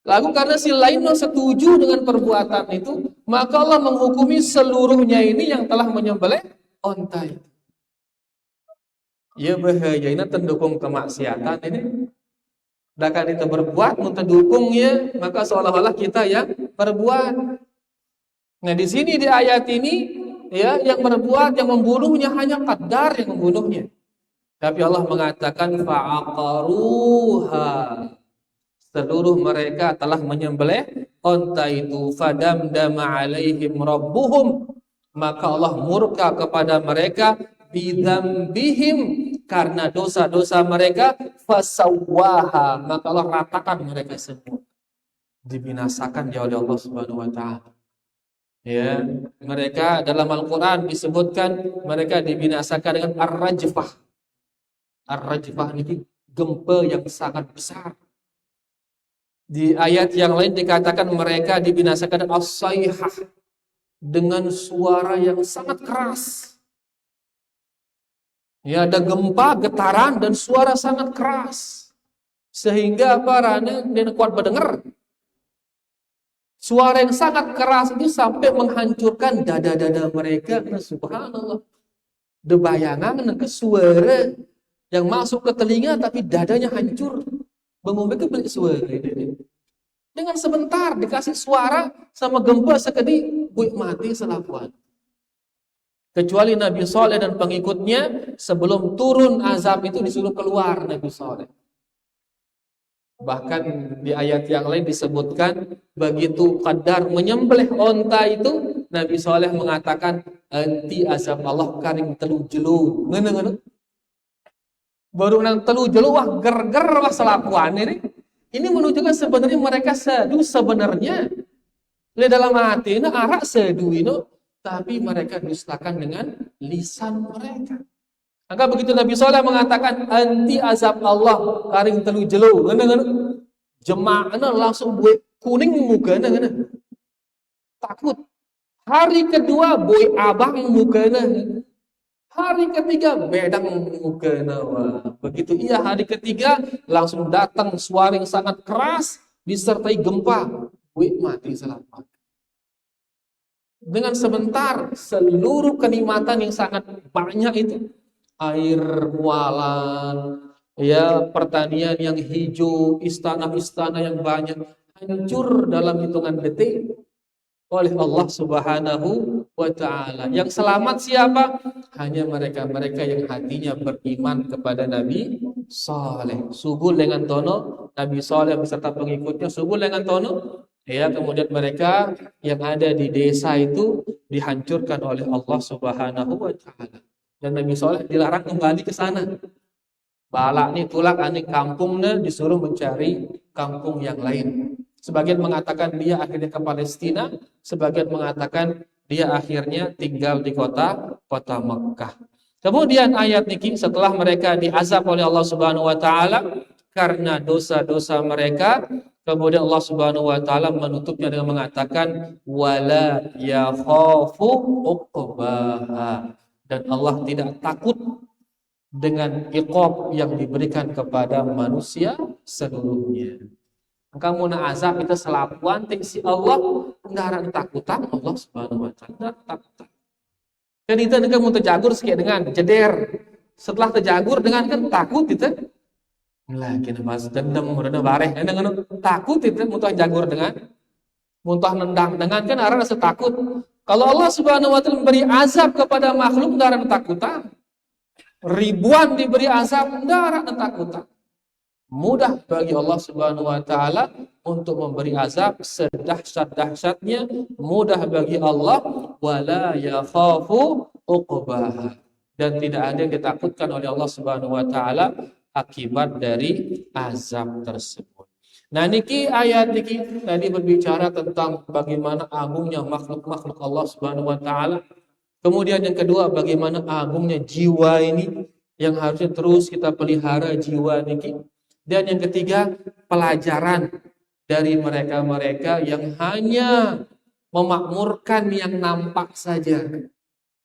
A: Lalu karena si lain setuju dengan perbuatan itu, maka Allah menghukumi seluruhnya ini yang telah menyembelih onta itu. Ya bahaya, ini terdukung kemaksiatan ini. Dakan kita berbuat, menterdukungnya, maka seolah-olah kita yang berbuat. Nah di sini di ayat ini, ya yang berbuat, yang membunuhnya hanya Qadar yang membunuhnya. Tapi Allah mengatakan fa'aqaruha. Seluruh mereka telah menyembelih onta itu. Fadamdama alaihim rabbuhum. Maka Allah murka kepada mereka bidzambihim, karena dosa-dosa mereka, fasawwaha, maka Allah ratakan mereka semua. Dibinasakan dia oleh Allah Subhanahu wa taala. Ya, mereka dalam Al-Qur'an disebutkan mereka dibinasakan dengan ar-rajfah. Ar-rajfah ini gempa yang sangat besar. Di ayat yang lain dikatakan mereka dibinasakan dengan as-sayhah, dengan suara yang sangat keras. Ya, ada gempa, getaran dan suara sangat keras. Sehingga parane dia kuat mendengar. Suara yang sangat keras itu sampai menghancurkan dada-dada mereka. Subhanallah. De bayangan ke suara yang masuk ke telinga tapi dadanya hancur. Bengombe ke beli suara ini. Dengan sebentar dikasih suara sama gempa sekedi, buik mati selakuan. Kecuali Nabi Saleh dan pengikutnya, sebelum turun azab itu disuruh keluar Nabi Saleh. Bahkan di ayat yang lain disebutkan begitu Qadar menyembelih onta itu, Nabi Saleh mengatakan, anti azab Allah karing telu jelu ngeuneuh baru nang telu jelu wah ger-ger wah selakuan ini menunjukkan sebenarnya mereka sedu sebenarnya di dalam hati ini arak sedu ini tapi mereka dustakan dengan lisan mereka. Maka begitu Nabi Saleh mengatakan anti azab Allah karing telu jelu ngeuneuh jemaahna langsung buih kuning mukana takut. Hari kedua boy abang mukana. Hari ketiga bedang mukana. Begitu ia hari ketiga langsung datang suara yang sangat keras disertai gempa. Boy mati selamat. Dengan sebentar seluruh kenikmatan yang sangat banyak itu air mualan, ya pertanian yang hijau, istana-istana yang banyak hancur dalam hitungan detik oleh Allah Subhanahu wa taala. Yang selamat siapa? Hanya mereka-mereka yang hatinya beriman kepada Nabi Saleh. Sugul dengan tono Nabi Saleh beserta pengikutnya sugul dengan tono. Ya, kemudian mereka yang ada di desa itu dihancurkan oleh Allah Subhanahu wa taala. Dan Nabi Saleh dilarang kembali ke sana. Balak nih tulak anik kampungnya disuruh mencari kampung yang lain. Sebagian mengatakan dia akhirnya ke Palestina, sebagian mengatakan dia akhirnya tinggal di kota Mekah. Kemudian ayat niki setelah mereka diazab oleh Allah Subhanahu wa taala karena dosa-dosa mereka, kemudian Allah Subhanahu wa taala menutupnya dengan mengatakan wala yakhafu uqbaha, dan Allah tidak takut dengan iqab yang diberikan kepada manusia seluruhnya. Kamu na azab kita selapuan si Allah ndaran takutan Allah Subhanahu wa taala takutan. Kan itu kamu terjagur sekian dengan jeder. Setelah terjagur dengan kan takut itu. Lagi mas dendam merena bareh dengan takut itu muntah jagur dengan muntah nendang dengan kan arah rasa takut. Kalau Allah Subhanahu wa taala memberi azab kepada makhluk ndaran takutan. Ribuan diberi azab ndaran takutan. Mudah bagi Allah Subhanahu wa taala untuk memberi azab sedahsyat-dahsyatnya, mudah bagi Allah wala yakhafu uqbaha, dan tidak ada yang ditakutkan oleh Allah Subhanahu wa taala akibat dari azab tersebut. Nah niki ayat niki tadi berbicara tentang bagaimana agungnya makhluk-makhluk Allah Subhanahu wa taala. Kemudian yang kedua bagaimana agungnya jiwa ini yang harusnya terus kita pelihara jiwa niki. Dan yang ketiga, pelajaran dari mereka-mereka yang hanya memakmurkan yang nampak saja.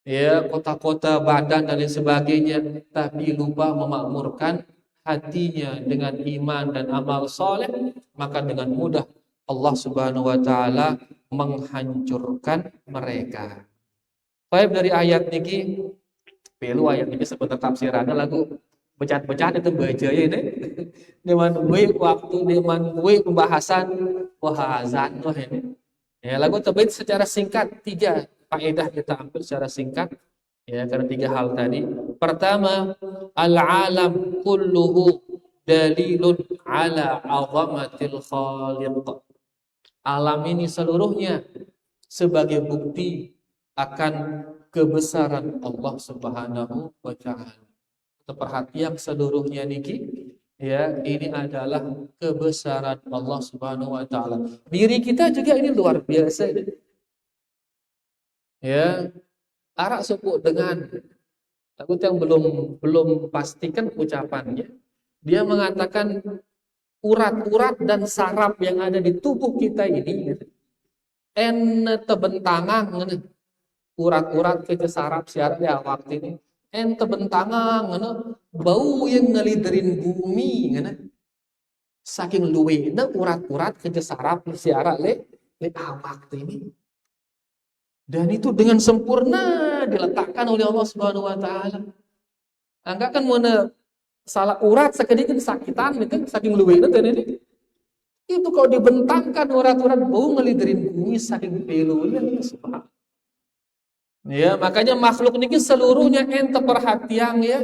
A: Ya, kota-kota, badan dan lain sebagainya, tapi lupa memakmurkan hatinya dengan iman dan amal soleh, maka dengan mudah Allah Subhanahu wa taala menghancurkan mereka. Baik, dari ayat niki, perlu ayat niki sebentar tafsirannya lagu becat-becat itu baca ya ini dengan waktu dengan pembahasan wahazan ini ya lagu terbit secara singkat 3 faedah kita ambil secara singkat ya karena 3 hal tadi. Pertama, al-alam kulluhu dalilun ala azamatil khaliq. Alam ini seluruhnya sebagai bukti akan kebesaran Allah Subhanahu wa taala. Perhatian seluruhnya niki ya ini adalah kebesaran Allah Subhanahu wa taala. Diri kita juga ini luar biasa. Ya, arak suku dengan aku yang belum pastikan ucapannya. Dia mengatakan urat-urat dan saraf yang ada di tubuh kita ini tebentangan urat-urat ke saraf siaran ya waktu ini tebentangan bau yang ngeliderin bumi saking luwe urat-urat ke saraf siaran le awak ini. Dan itu dengan sempurna diletakkan oleh Allah Subhanahu wa taala. Angka kan mana salah urat sedikit sakitan itu saking luwe ini. Itu kalau dibentangkan urat-urat bau ngeliderin bumi saking pelunya subhanallah. Ya, makanya makhluk ini seluruhnya ente perhatian ya.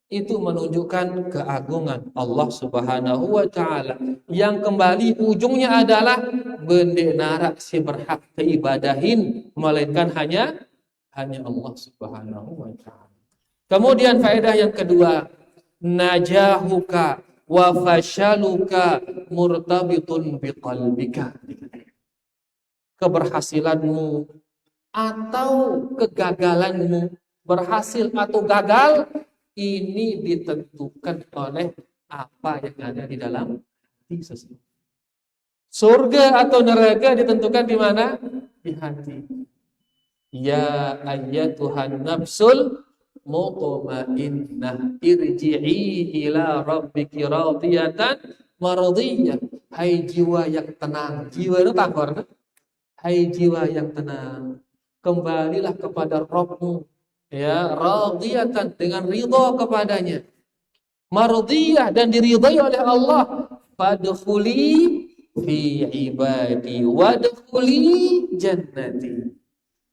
A: Itu menunjukkan keagungan Allah Subhanahu wa taala. Yang kembali ujungnya adalah bendenara si berhak keibadahin melainkan hanya hanya Allah Subhanahu wa taala. Kemudian faedah yang kedua, najahuka wa fashaluka murtabitun biqalbika. Keberhasilanmu atau kegagalanmu, berhasil atau gagal, ini ditentukan oleh apa yang ada di dalam hati seseorang. Surga atau neraka ditentukan di mana? Di hati. Ya ayyatuhan nafsul mutmainnah irji'i ila rabbiki radiyatan maradiyah. Hai jiwa yang tenang. Jiwa itu takor. Hai jiwa yang tenang, kembalilah kepada Rabbmu, ya, radiyatan, dengan ridha kepadanya, mardiyah, dan diridhai oleh Allah. Fadkhuli fi ibadi wadkhuli jannati.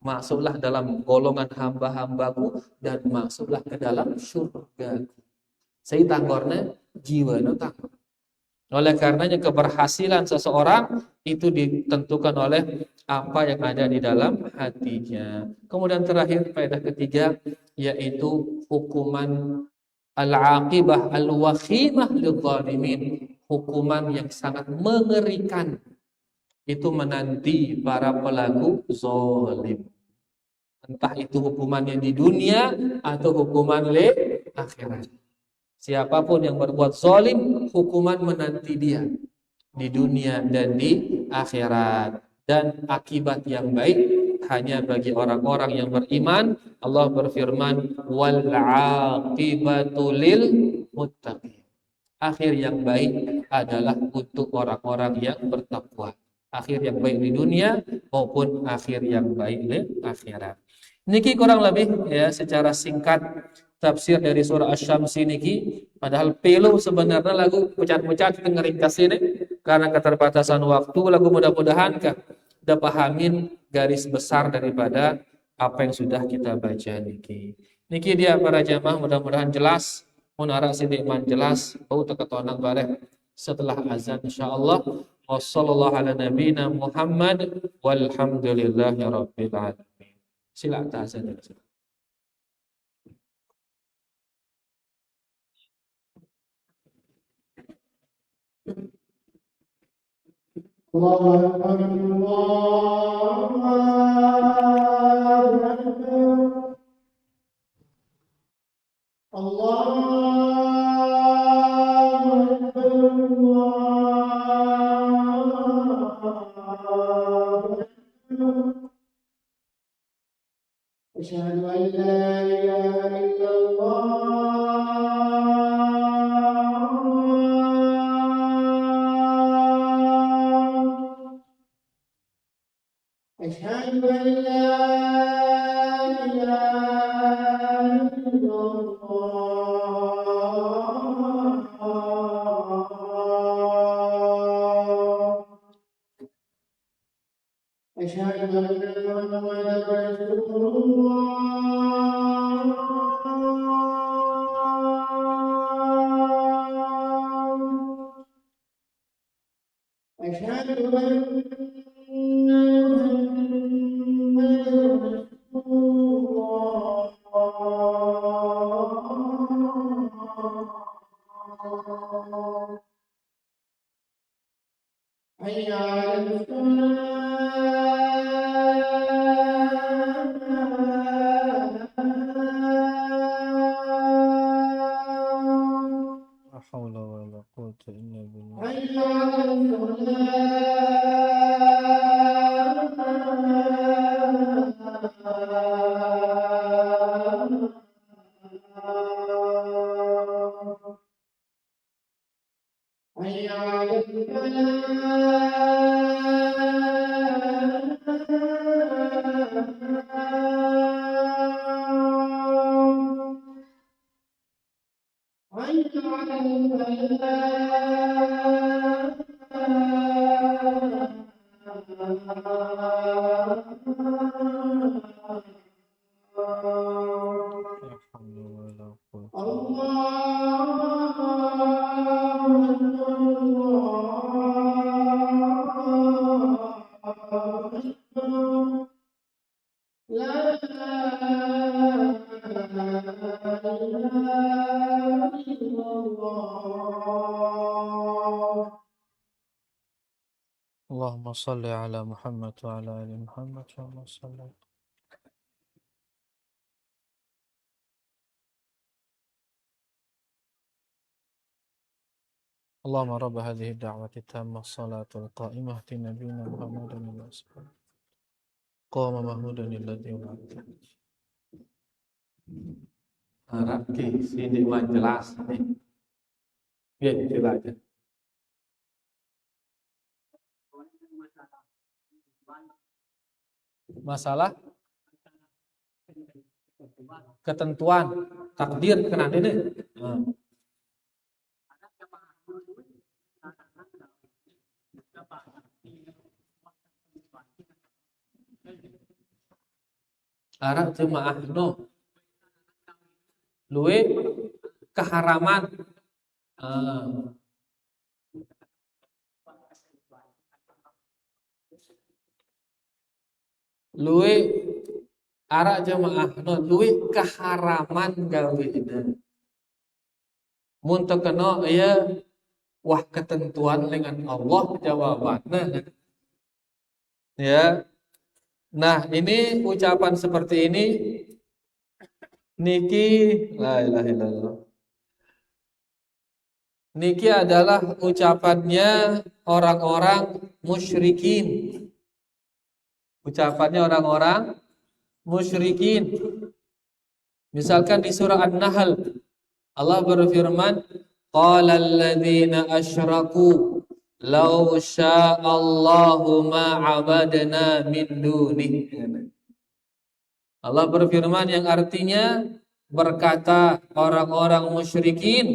A: Masuklah dalam golongan hamba-hambaku dan masuklah ke dalam surga. Saya tangkornya jiwa itu takor. Oleh karenanya keberhasilan seseorang itu ditentukan oleh apa yang ada di dalam hatinya. Kemudian terakhir, faedah ketiga, yaitu hukuman al-aqibah al-wakhimah lidh-dhalimin. Hukuman yang sangat mengerikan itu menanti para pelaku zalim. Entah itu hukumannya di dunia atau hukuman di akhirat. Siapapun yang berbuat zalim, hukuman menanti dia di dunia dan di akhirat. Dan akibat yang baik hanya bagi orang-orang yang beriman. Allah berfirman, wal aqibatu lil muttaqin. Akhir yang baik adalah untuk orang-orang yang bertakwa. Akhir yang baik di dunia maupun akhir yang baik di akhirat. Niki kurang lebih ya secara singkat tafsir dari surah Asy-Syams niki. Padahal pelu sebenarnya lagu pucat-pucat ngeringkas ini karena keterbatasan waktu. Lagu mudah-mudahan udah pahamin garis besar daripada apa yang sudah kita baca niki. Niki dia para jamaah, mudah-mudahan jelas. Mun arah sidik man jelas bau teketonang bareh setelah azan insyaallah. Wassallallahu ala nabiyina Muhammad walhamdulillahi rabbil alamin. Silakan azan.
B: الله أكبر الله أكبر أشهد أن لا إله إلا الله أشهد أن لا إله إلا الله أشهد أن محمدا رسول الله أشهد أن محمدا رسول الله حي على الصلاة
C: لا حول ولا قوة إلا بالله.
B: حي على الصلاة حي على الفلاح حي على الفلاح
C: لا حول ولا قوة.
B: الله أكبر لا
C: اللهم صل على محمد وعلى آل محمد كما صليت. اللهم رب هذه الدعوة التامة الصلاة القائمة اهد نبينا محمد وسلم قام محمودا الذي وعدته.
A: Harap sini mah jelas nih. Ya, coba aja. Masalah ketentuan takdir kena ini. Arab jemaah no luwe keharaman luwe Arab jemaah no luwe keharaman gawina mun teu kena ya wah ketentuan dengan Allah jawabannya ya. Nah, ini ucapan seperti ini niki la ilaha illallah. Niki adalah ucapannya orang-orang musyrikin. Ucapannya orang-orang musyrikin. Misalkan di surah An-Nahl Allah berfirman, qala alladziina asyraku law sya'allahu ma 'abadna min dunih. Allah berfirman yang artinya berkata orang-orang musyrikin,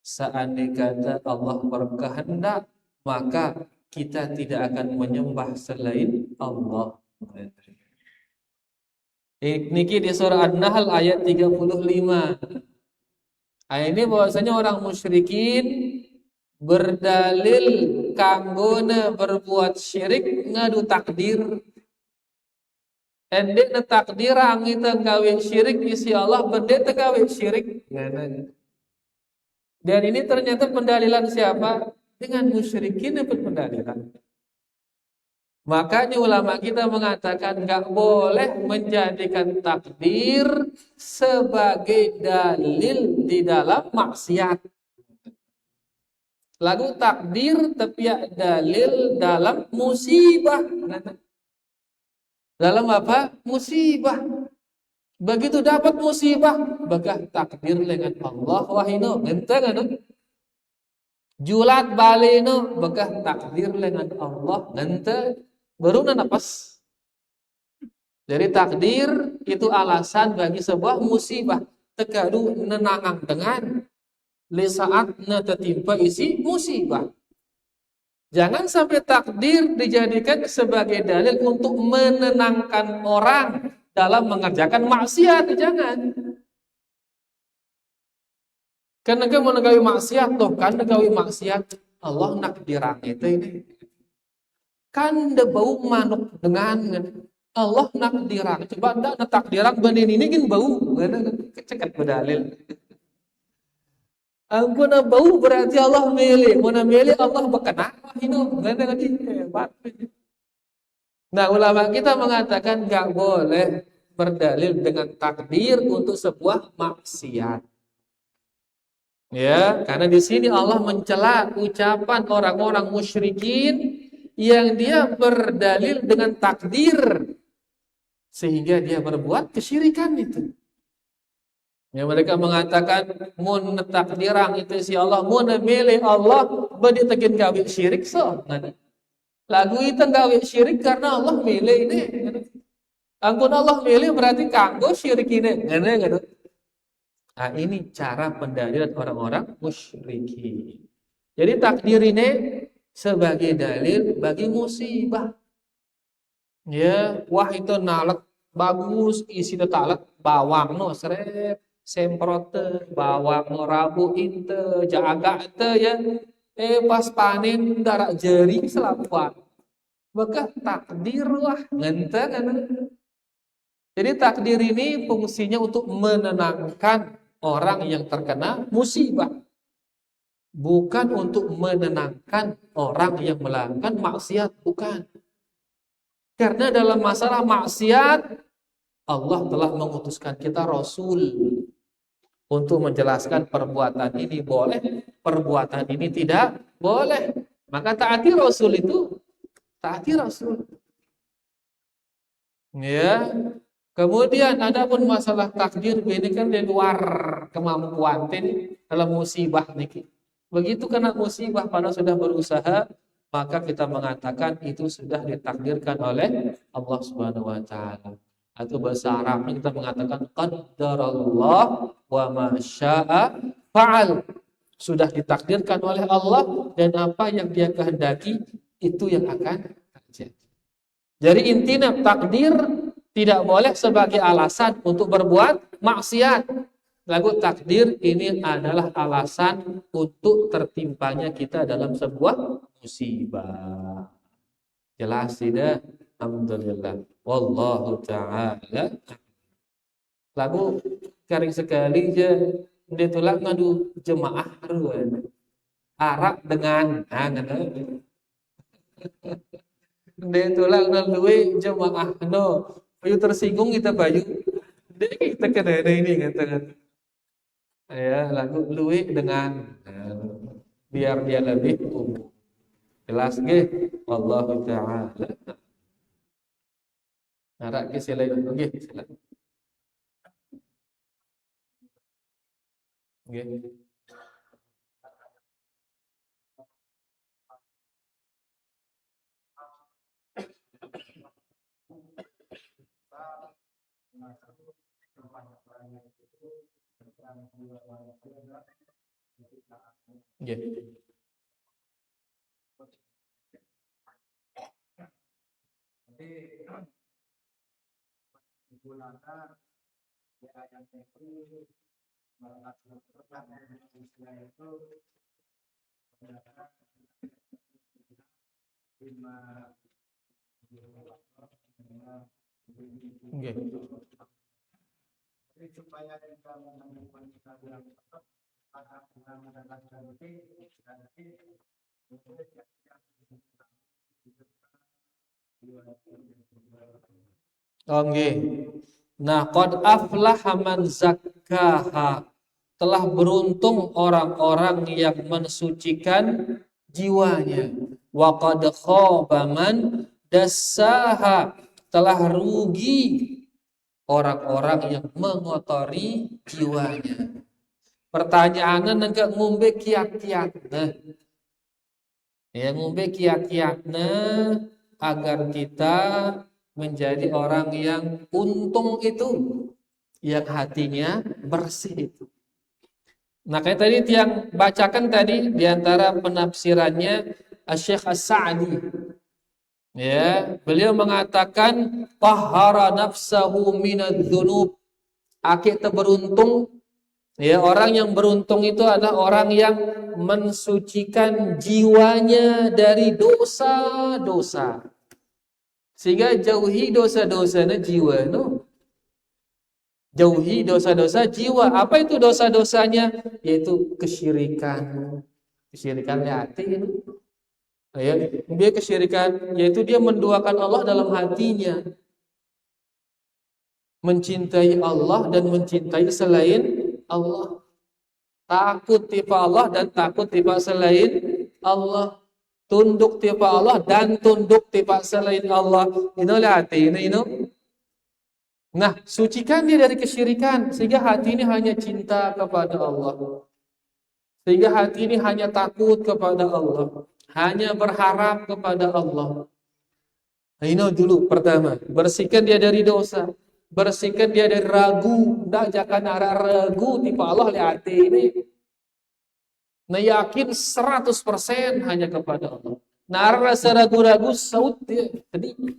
A: seandainya kata Allah berkehendak maka kita tidak akan menyembah selain Allah. Niki di surah An-Nahl ayat 35. Ayat ini bahwasanya orang musyrikin berdalil kanggona berbuat syirik ngadu takdir. Endek na takdir angita gawe syirik isi Allah bende teu gawe syirik. Dan ini ternyata pendalilan siapa? Dengan musyrikin dapat pendalilan. Makanya ulama kita mengatakan enggak boleh menjadikan takdir sebagai dalil di dalam maksiat. Lagu takdir tapi dalil dalam musibah. Dalam apa? Musibah. Begitu dapat musibah, begah takdir dengan Allah wahino. Enteng anu. Julat balino, begah takdir dengan Allah. Enteng. Baru napas. Jadi takdir itu alasan bagi sebuah musibah. Tegadu nenangang dengan li saat tertimpa isi musibah. Jangan sampai takdir dijadikan sebagai dalil untuk menenangkan orang dalam mengerjakan maksiat. Jangan. Karena kamu negawi maksiat toh kan negawi maksiat Allah nakdirang itu ini. Kan de bau manuk dengan Allah nakdirang. Coba ndak takdirang benin ini kan bau, kecekat berdalil. Ampun bau berarti Allah milih, mana milih Allah berkenan. Hebat. Nah, ulama kita mengatakan enggak boleh berdalil dengan takdir untuk sebuah maksiat. Ya, karena di sini Allah mencela ucapan orang-orang musyrikin yang dia berdalil dengan takdir sehingga dia berbuat kesyirikan itu. Yang mereka mengatakan mun takdirang itu si Allah, mun milih Allah bade tegin gawe syirik so. Lagu itu gawe syirik karena Allah milih ini. Anggun Allah milih berarti kanggo syirik ini. Nah, ini cara pendalilan orang-orang musyrikin. Jadi takdir ini sebagai dalil bagi musibah. Ya, wah itu nalek bagus isi talak bawang no seret semprot bawang no rabu inte jaga te ya pas panen darak jeri selapuan maka takdir lah ngenteng. Jadi takdir ini fungsinya untuk menenangkan orang yang terkena musibah. bukan untuk menenangkan orang yang melakukan maksiat, bukan. Karena dalam masalah maksiat Allah telah mengutuskan kita Rasul untuk menjelaskan perbuatan ini boleh, perbuatan ini tidak boleh. Maka taati Rasul itu, taati Rasul. Ya. Kemudian adapun masalah takdir ini kan di luar kemampuan ini dalam musibah niki. Begitu kena musibah pada sudah berusaha, maka kita mengatakan itu sudah ditakdirkan oleh Allah Subhanahu wa taala. Atau bahasa Arabnya kita mengatakan qaddarallah wa ma syaa fa'al. Sudah ditakdirkan oleh Allah dan apa yang Dia kehendaki itu yang akan terjadi. Jadi intinya takdir tidak boleh sebagai alasan untuk berbuat maksiat. Lalu takdir ini adalah alasan untuk tertimpanya kita dalam sebuah musibah. Jelas tidak? Alhamdulillah. Wallahu ta'ala. Lagu kering sekali je dia tolak ngadu jemaah ruan. Arab dengan dia tolak ngalui jemaah no. Bayu tersinggung kita bayu. Dia kita kena ini katakan. Ya, lagu luwe dengan biar dia lebih umum. Jelas ge? Wallahu ta'ala. Narak ke silakan. Okey, silakan. Okey. Okey. Okey.
D: Supaya kita menemukan yang tepat pada mendapatkan
A: Oke. Nah, qad aflaha man zakkaha. Telah beruntung orang-orang yang mensucikan jiwanya. Wa qad khaba man dassaha. Telah rugi orang-orang yang mengotori jiwanya. Pertanyaannya nengke ngombe kiat-kiatna. Ya ngombe kiat-kiatna agar kita menjadi orang yang untung itu, yang hatinya bersih itu. Nah kayak tadi yang bacakan tadi diantara penafsirannya Syekh As-Sa'di. Ya, beliau mengatakan tahhara nafsahu minadz-dzunub. Kita beruntung. Ya, orang yang beruntung itu adalah orang yang mensucikan jiwanya dari dosa-dosa. Sehingga jauhi dosa-dosanya jiwa, no? Jauhi dosa-dosa jiwa. Apa itu dosa-dosanya? Yaitu kesyirikan. Kesyirikan hati, no? Ya, dia kesyirikan, yaitu dia menduakan Allah dalam hatinya. Mencintai Allah dan mencintai selain Allah. Takut tipa Allah dan takut tipa selain Allah. Tunduk tipa Allah dan tunduk tipa selain Allah. Inilah hati ini. Nah, sucikan dia dari kesyirikan sehingga hati ini hanya cinta kepada Allah. Sehingga hati ini hanya takut kepada Allah, hanya berharap kepada Allah. Nah, ini dulu pertama, bersihkan dia dari dosa. Bersihkan dia dari ragu. Ndak jangan ada ragu tipa Allah li hati ini. Nah yakin 100% hanya kepada Allah. Nah rasa ragu-ragu saut dia sedih.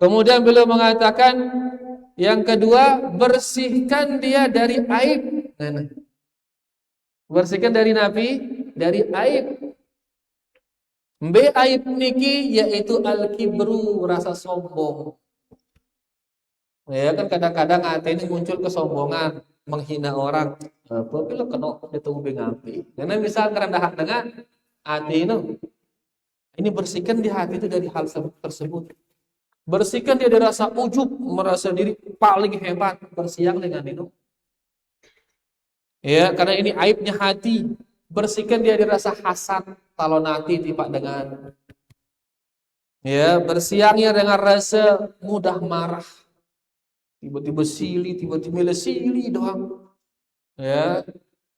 A: Kemudian beliau mengatakan yang kedua, bersihkan dia dari aib. Nah, bersihkan dari dari aib. Aib niki yaitu al-kibru, rasa sombong. Ya kan kadang-kadang hati ini muncul kesombongan. menghina orang, apa bila kena ditunggu ngampi. Karena misal kerendahan dengan hati itu, ini bersihkan di hati itu dari hal tersebut. Bersihkan dia dari rasa ujub, merasa diri paling hebat, bersiang dengan itu. Ya, karena ini aibnya hati. Bersihkan dia dari rasa hasad, kalau nanti tiba dengan ya, bersiangnya dengan rasa mudah marah. Tiba-tiba sili, tiba-tiba sili doang. Ya,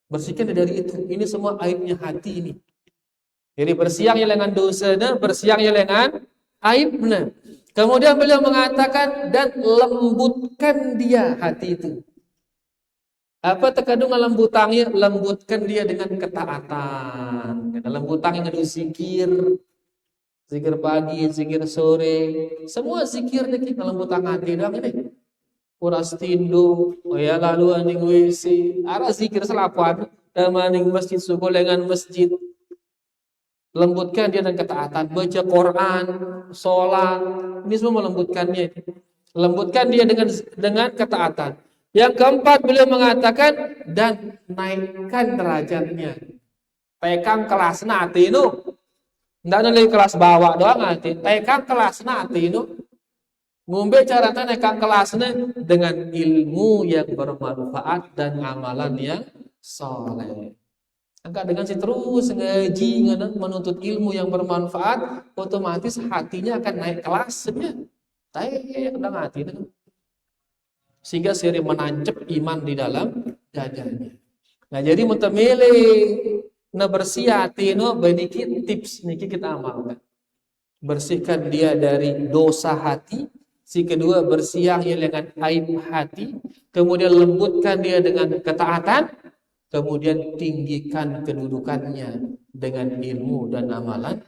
A: bersihkan dari itu. Ini semua aibnya hati ini. Jadi bersiangnya dengan dosanya, bersiangnya dengan aibnya. Kemudian beliau mengatakan dan lembutkan dia hati itu. Apa terkandung lembutannya? Lembutkan dia dengan ketaatan. Lembutangnya dengan zikir. Zikir pagi, zikir sore. Semua zikir kita lembutang hati doang ini. Uras tindu, ya lalu aning WC. Ara zikir selapan, maning masjid suku dengan masjid. Lembutkan dia dengan ketaatan, baca Quran, sholat, ini semua melembutkannya. Lembutkan dia dengan ketaatan. Yang keempat beliau mengatakan dan naikkan derajatnya. Tekan kelas nanti itu, tidak ada lagi kelas bawah doang nanti. Tekan kelas nanti itu, ngombe cara naikkan kelasnya dengan ilmu yang bermanfaat dan amalan yang soleh. Angka dengan si terus ngaji, menuntut ilmu yang bermanfaat, otomatis hatinya akan naik kelasnya. Naik dengan hati itu. Sehingga sering menancap iman di dalam dadanya. Nah, jadi mutamele na bersih hati no beniki tips niki kita amalkan. Bersihkan dia dari dosa hati. Si kedua bersihnya dengan aib hati. Kemudian lembutkan dia dengan ketaatan. Kemudian tinggikan kedudukannya dengan ilmu dan amalan.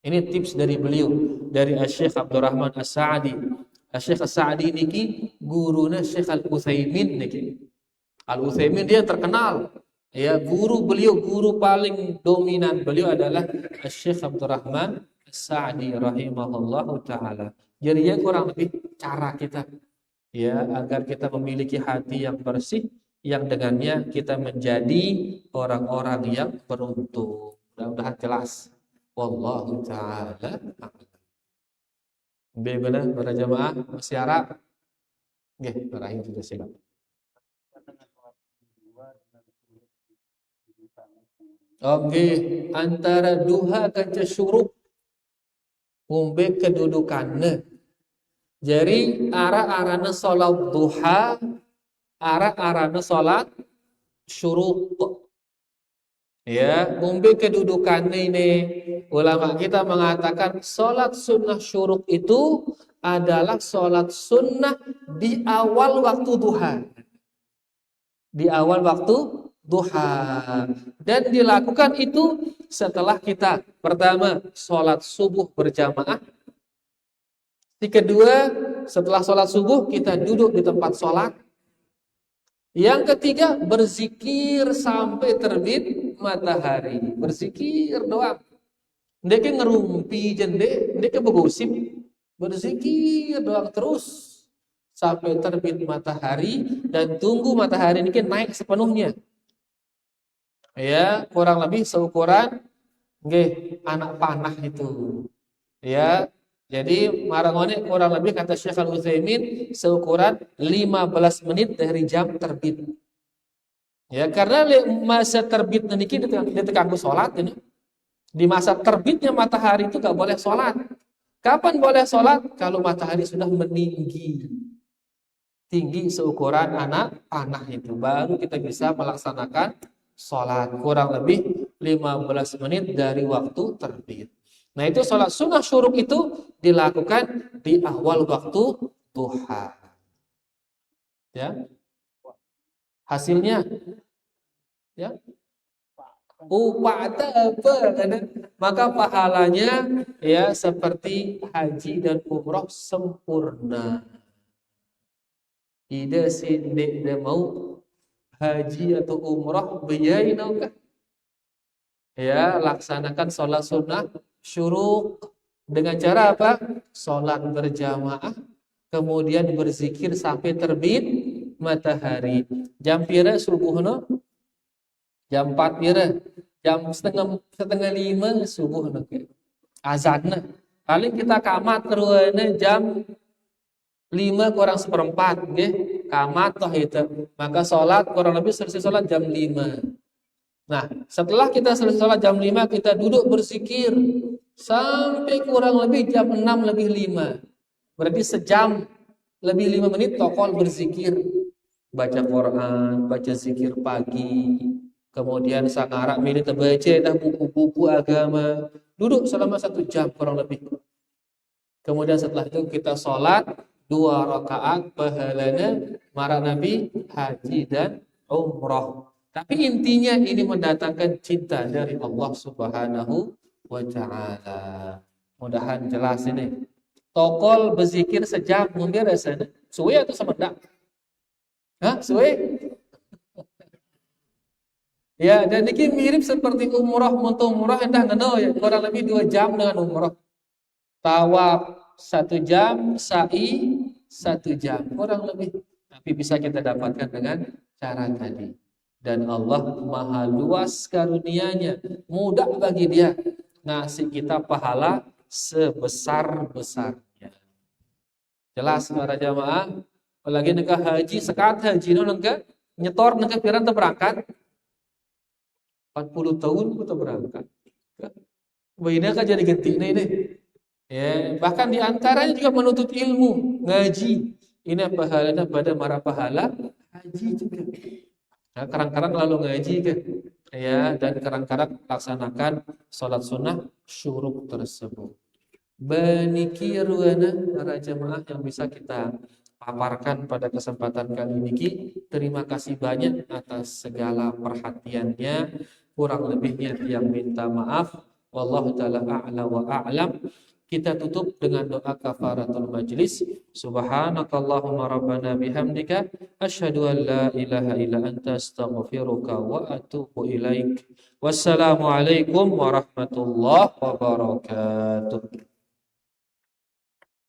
A: Ini tips dari beliau, dari Syekh Abdurrahman As-Sa'di. Syekh As-Sa'di niki guruna Syekh Al-Utsaimin niki. Al-Utsaimin dia terkenal. Ya, guru beliau, guru paling dominan beliau adalah Syekh Abdurrahman As-Sa'di rahimahullahu taala. Jadi ya kurang lebih cara kita ya agar kita memiliki hati yang bersih, yang dengannya kita menjadi orang-orang yang beruntung. Mudah-mudahan jelas. Wallahu ta'ala. Bagaimana para jamaah masih harap? Nggih, terakhir sudah siap. Oke, antara duha kaca syuruk ngombe kedudukannya. Jadi arah-arahnya salat duha, arah-arahnya salat syuruk. Ya, ngombe kedudukannya ini ulama kita mengatakan salat sunnah syuruk itu adalah salat sunnah di awal waktu duha. Di awal waktu duha. Dan dilakukan itu setelah kita pertama salat subuh berjamaah. Yang kedua, setelah sholat subuh kita duduk di tempat sholat. Yang ketiga, berzikir sampai terbit matahari. Berzikir doang. Ndeke ngerumpi jende, ndeke begosip. Berzikir doang terus sampai terbit matahari dan tunggu matahari ini naik sepenuhnya. Ya, kurang lebih seukuran anak panah itu. Ya. Jadi marangone kurang lebih kata Syekh Al-Utsaimin seukuran 15 menit dari jam terbit. Ya, karena masa terbit niki ditekangku salat ini. Di masa terbitnya matahari itu enggak boleh salat. Kapan boleh salat? Kalau matahari sudah meninggi. Tinggi seukuran anak panah itu baru kita bisa melaksanakan salat kurang lebih 15 menit dari waktu terbit. Nah, itu sholat sunnah syuruk itu dilakukan di awal waktu duha. Ya. Hasilnya ya. Upata apa? Maka pahalanya ya seperti haji dan umroh sempurna. Ida sindik dia mau haji atau umroh biayain kah? Ya, laksanakan sholat sunnah syuruk dengan cara apa? Sholat berjamaah, kemudian berzikir sampai terbit matahari. Jam pira subuhna? Jam 4 pira? Jam setengah 5 subuhna ke. Azanna. Paling kita kamat teruana jam 5 kurang seperempat, nggih. Kamat toh itu. Maka sholat kurang lebih selesai sholat jam 5. Nah, setelah kita selesai sholat jam 5, kita duduk berzikir sampai kurang lebih jam 6 lebih 5. Berarti sejam lebih 5 menit tokol berzikir. Baca Quran, baca zikir pagi. Kemudian sangarak milih terbaca dah buku-buku agama. Duduk selama 1 jam kurang lebih. Kemudian setelah itu kita sholat 2 rakaat pahalana marah Nabi haji dan umrah. Tapi intinya ini mendatangkan cinta dari Allah Subhanahu wa Ta'ala. Mudahan jelas ini. Tokol berzikir sejam mungkin rasanya. Suwe atau sama enggak? Hah? Suwe? Ya, dan ini mirip seperti umrah, untuk umrah endah ngeno ya, kurang lebih 2 jam dengan umrah. Tawaf 1 jam, sa'i 1 jam, kurang lebih. Tapi bisa kita dapatkan dengan cara tadi. Dan Allah maha luas karunia-Nya, mudah bagi Dia ngasih kita pahala sebesar-besarnya. Jelas para jamaah, apalagi nekah haji, sekat haji nengka nyetor nekah piran berangkat 40 tahun kita berangkat. Wina kan jadi gentik ini. Ya, bahkan diantaranya juga menuntut ilmu, ngaji. Ini pahalanya pada para pahala haji juga. Nah, kadang-kadang lalu ngaji kan, ya, dan kadang-kadang laksanakan sholat sunnah syuruk tersebut. Banikiruana para jemaah yang bisa kita paparkan pada kesempatan kali ini. Terima kasih banyak atas segala perhatiannya. Kurang lebihnya yang minta maaf. Wallahu ta'ala a'la wa a'lam. Kita tutup dengan doa kafaratul majlis. Subhanakallahumma rabbana bihamdika asyhadu an la ilaha illa anta astaghfiruka wa atubu ilaik. Wassalamualaikum warahmatullahi wabarakatuh.